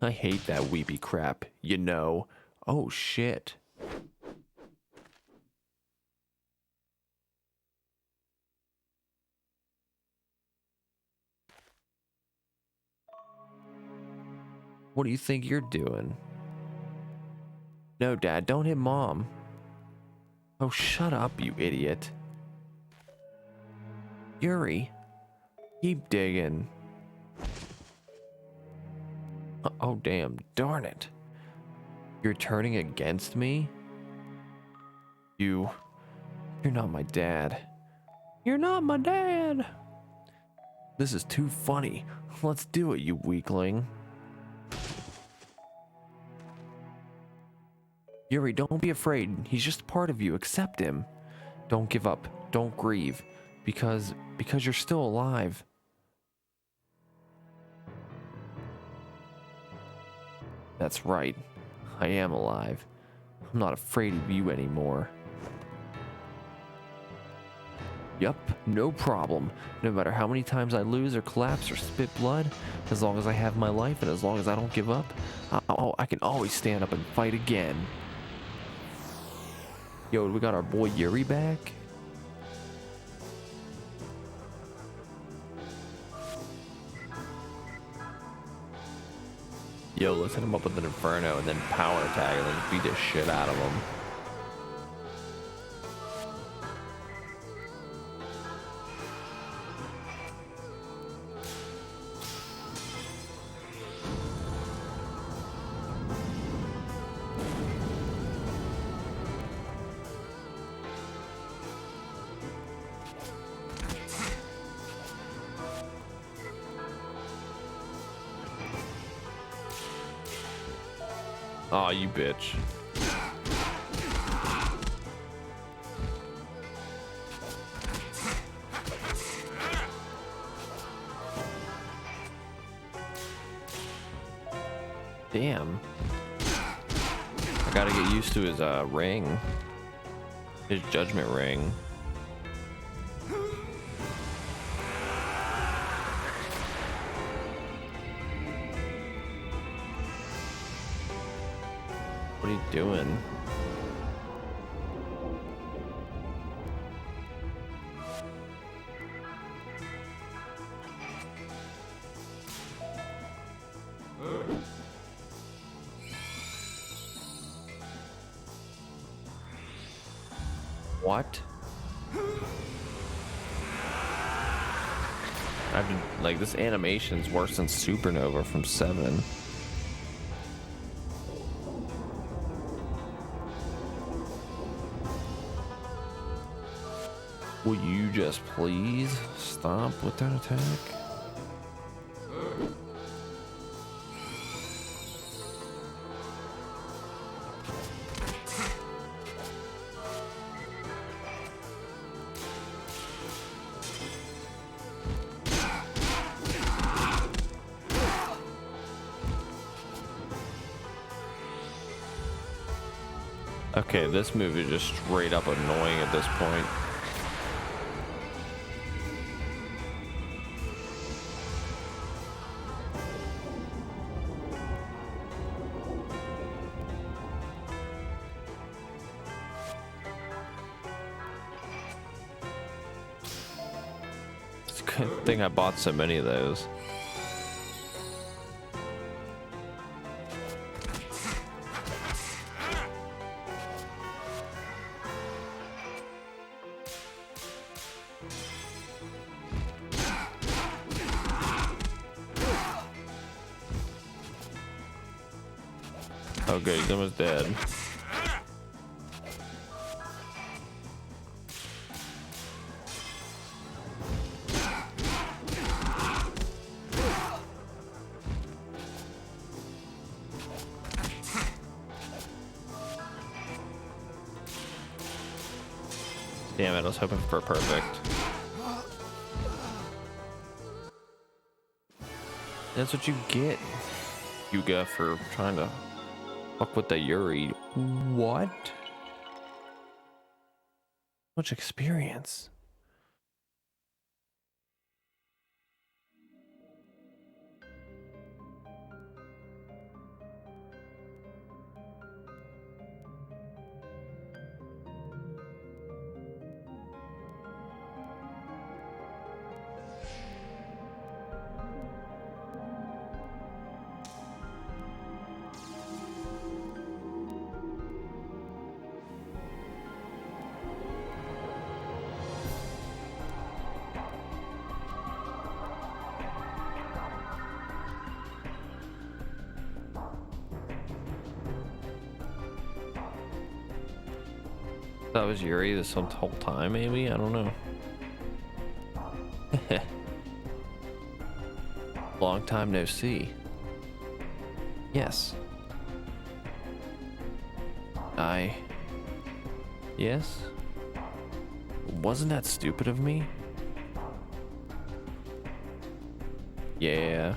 I hate that weepy crap, you know. Oh shit. What do you think you're doing? No, Dad, don't hit Mom. Oh, shut up, you idiot. Yuri, keep digging. Oh, damn, darn it. You're turning against me? You're not my dad. You're not my dad. This is too funny. Let's do it, you weakling. Yuri, don't be afraid. He's just part of you. Accept him. Don't give up. Don't grieve. Because you're still alive. That's right. I am alive. I'm not afraid of you anymore. Yup, no problem. No matter how many times I lose or collapse or spit blood, as long as I have my life and as long as I don't give up, I can always stand up and fight again. Yo, we got our boy Yuri back? Yo, let's hit him up with an Inferno and then power tag and then beat the shit out of him. Aw, you bitch. Damn. I gotta get used to his ring. His judgment ring. What are you doing? What? I've been, like, this animation's worse than Supernova from 7. Will you just please stop with that attack? Okay, this move is just straight up annoying at this point. It's a good thing I bought so many of those. Oh good, he's almost dead. Damn it, I was hoping for perfect. That's what you get, Yuga, for trying to fuck with the Yuri. What? Much experience. That was Yuri this whole time, maybe? I don't know. Long time no see. Yes. Yes? Wasn't that stupid of me? Yeah.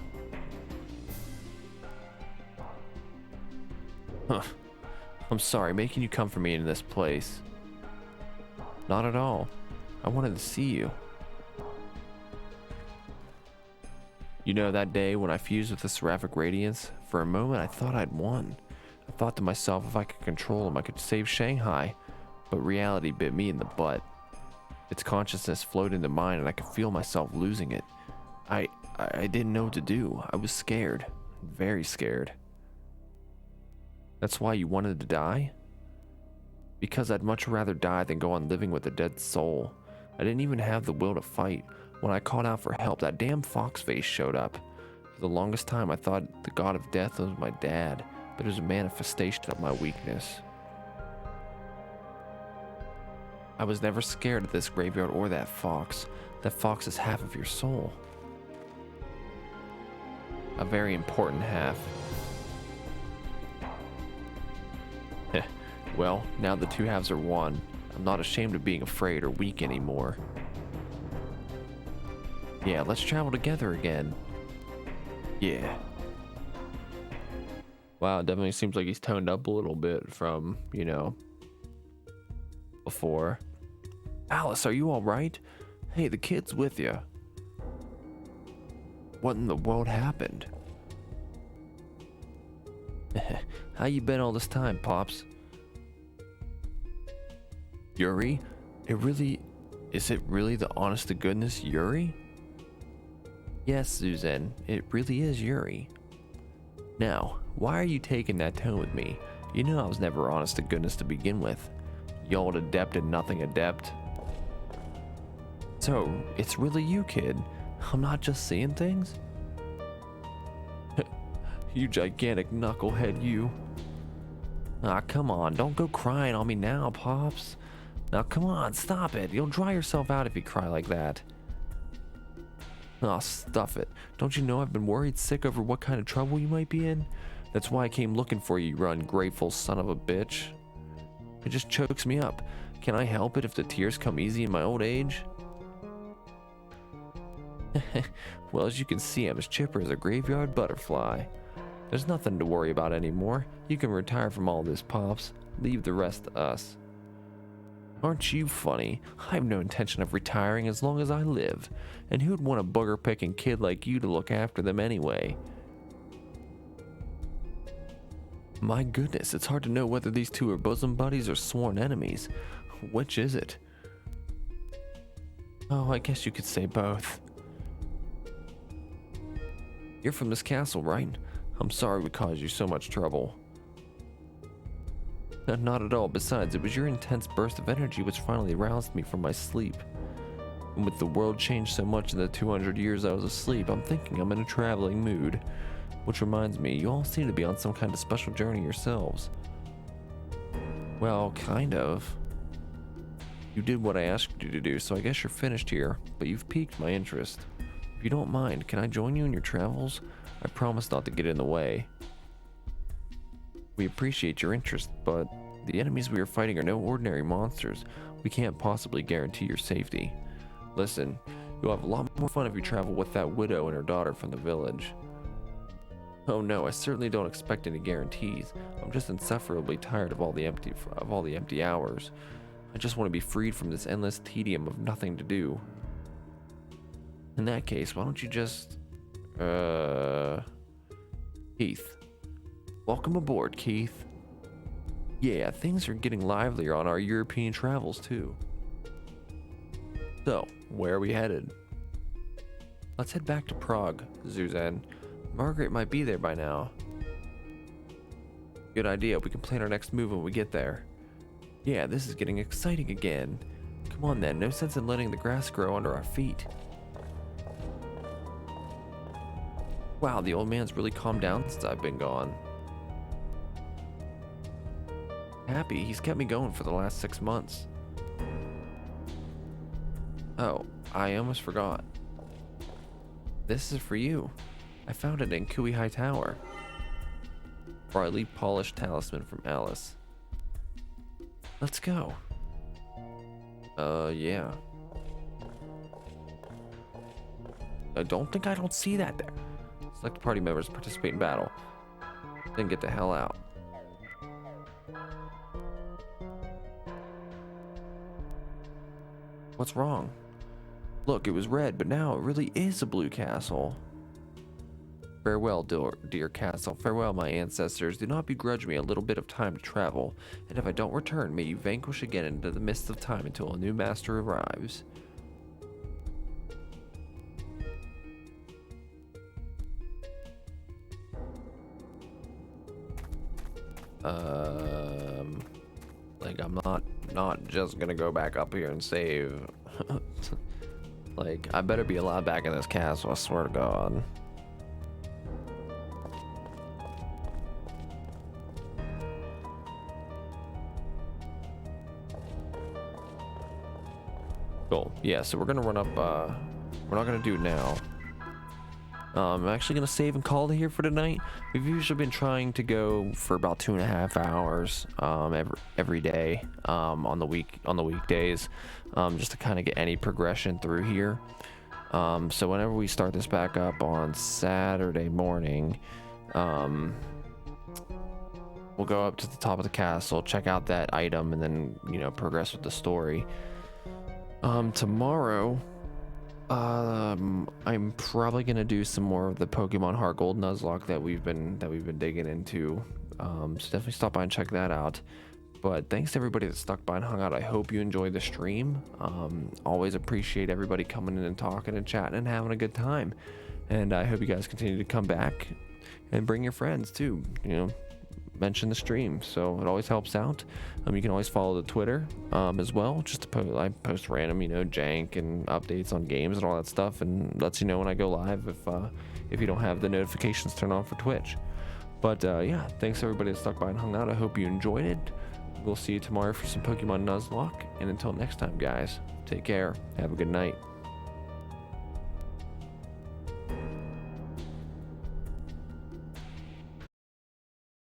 Huh. I'm sorry, making you come for me in this place. Not at all. I wanted to see you. You know, that day when I fused with the seraphic radiance, for a moment I thought I'd won. I thought to myself, if I could control him, I could save Shanghai. But reality bit me in the butt. Its consciousness flowed into mine and I could feel myself losing it. I didn't know what to do. I was scared. Very scared. That's why you wanted to die? Because I'd much rather die than go on living with a dead soul. I didn't even have the will to fight. When I called out for help, that damn fox face showed up. For the longest time, I thought the god of death was my dad, but it was a manifestation of my weakness. I was never scared of this graveyard or that fox. That fox is half of your soul. A very important half. Well, now the two halves are one. I'm not ashamed of being afraid or weak anymore. Yeah, let's travel together again. Yeah. Wow, it definitely seems like he's toned up a little bit from, you know, before. Alice, are you all right? Hey, the kid's with you. What in the world happened? How you been all this time, Pops? Yuri? Is it really the honest to goodness Yuri? Yes, Susan, it really is Yuri. Now, why are you taking that tone with me? You know I was never honest to goodness to begin with. You old adept and nothing adept. So, it's really you, kid. I'm not just seeing things? You gigantic knucklehead, you. Ah, come on, don't go crying on me now, Pops. Now come on, stop it. You'll dry yourself out if you cry like that. Aw, stuff it. Don't you know I've been worried sick over what kind of trouble you might be in? That's why I came looking for you, you ungrateful son of a bitch. It just chokes me up. Can I help it if the tears come easy in my old age? Well, as you can see, I'm as chipper as a graveyard butterfly. There's nothing to worry about anymore. You can retire from all this, Pops. Leave the rest to us. Aren't you funny? I have no intention of retiring as long as I live. And who'd want a booger-picking kid like you to look after them anyway? My goodness, it's hard to know whether these two are bosom buddies or sworn enemies. Which is it? Oh, I guess you could say both. You're from this castle, right? I'm sorry we caused you so much trouble. Not at all. Besides, it was your intense burst of energy which finally aroused me from my sleep. And with the world changed so much in the 200 years I was asleep, I'm thinking I'm in a traveling mood. Which reminds me, you all seem to be on some kind of special journey yourselves. Well, kind of. You did what I asked you to do, so I guess you're finished here, but you've piqued my interest. If you don't mind, can I join you in your travels? I promise not to get in the way. We appreciate your interest, but the enemies we are fighting are no ordinary monsters. We can't possibly guarantee your safety. Listen, you'll have a lot more fun if you travel with that widow and her daughter from the village. Oh no, I certainly don't expect any guarantees. I'm just insufferably tired of all the empty hours. I just want to be freed from this endless tedium of nothing to do. In that case, why don't you just... Keith. Welcome aboard, Keith. Yeah, things are getting livelier on our European travels, too. So, where are we headed? Let's head back to Prague, Zuzan. Margaret might be there by now. Good idea. We can plan our next move when we get there. Yeah, this is getting exciting again. Come on then, no sense in letting the grass grow under our feet. Wow, the old man's really calmed down since I've been gone. Happy, he's kept me going for the last 6 months. Oh, I almost forgot. This is for you. I found it in Kui High Tower. Brightly polished talisman from Alice. Let's go. Yeah. I don't see that there. Select party members to participate in battle. Then get the hell out. What's wrong? Look, it was red, but now it really is a blue castle. Farewell, dear castle. Farewell, my ancestors. Do not begrudge me a little bit of time to travel, and if I don't return, may you vanquish again into the mists of time until a new master arrives. Like, I'm not just gonna go back up here and save. Like, I better be allowed back in this castle, I swear to God. Cool. Yeah, so we're gonna run up, we're not gonna do it now. I'm actually gonna save and call it here for tonight. We've usually been trying to go for about 2.5 hours every day on the weekdays, just to kind of get any progression through here. So whenever we start this back up on Saturday morning, we'll go up to the top of the castle, check out that item, and then, you know, progress with the story. Tomorrow, I'm probably gonna do some more of the Pokemon Heart Gold Nuzlocke that we've been digging into. So definitely stop by and check that out. But thanks to everybody that stuck by and hung out. I hope you enjoyed the stream. Always appreciate everybody coming in and talking and chatting and having a good time. And I hope you guys continue to come back and bring your friends too. You know, mention the stream, so it always helps out. You can always follow the Twitter as well. Just to I post random, you know, jank and updates on games and all that stuff, and lets you know when I go live if you don't have the notifications turned on for Twitch. But yeah, thanks everybody that stuck by and hung out. I hope you enjoyed it. We'll see you tomorrow for some Pokemon Nuzlocke, and until next time, guys, take care. Have a good night.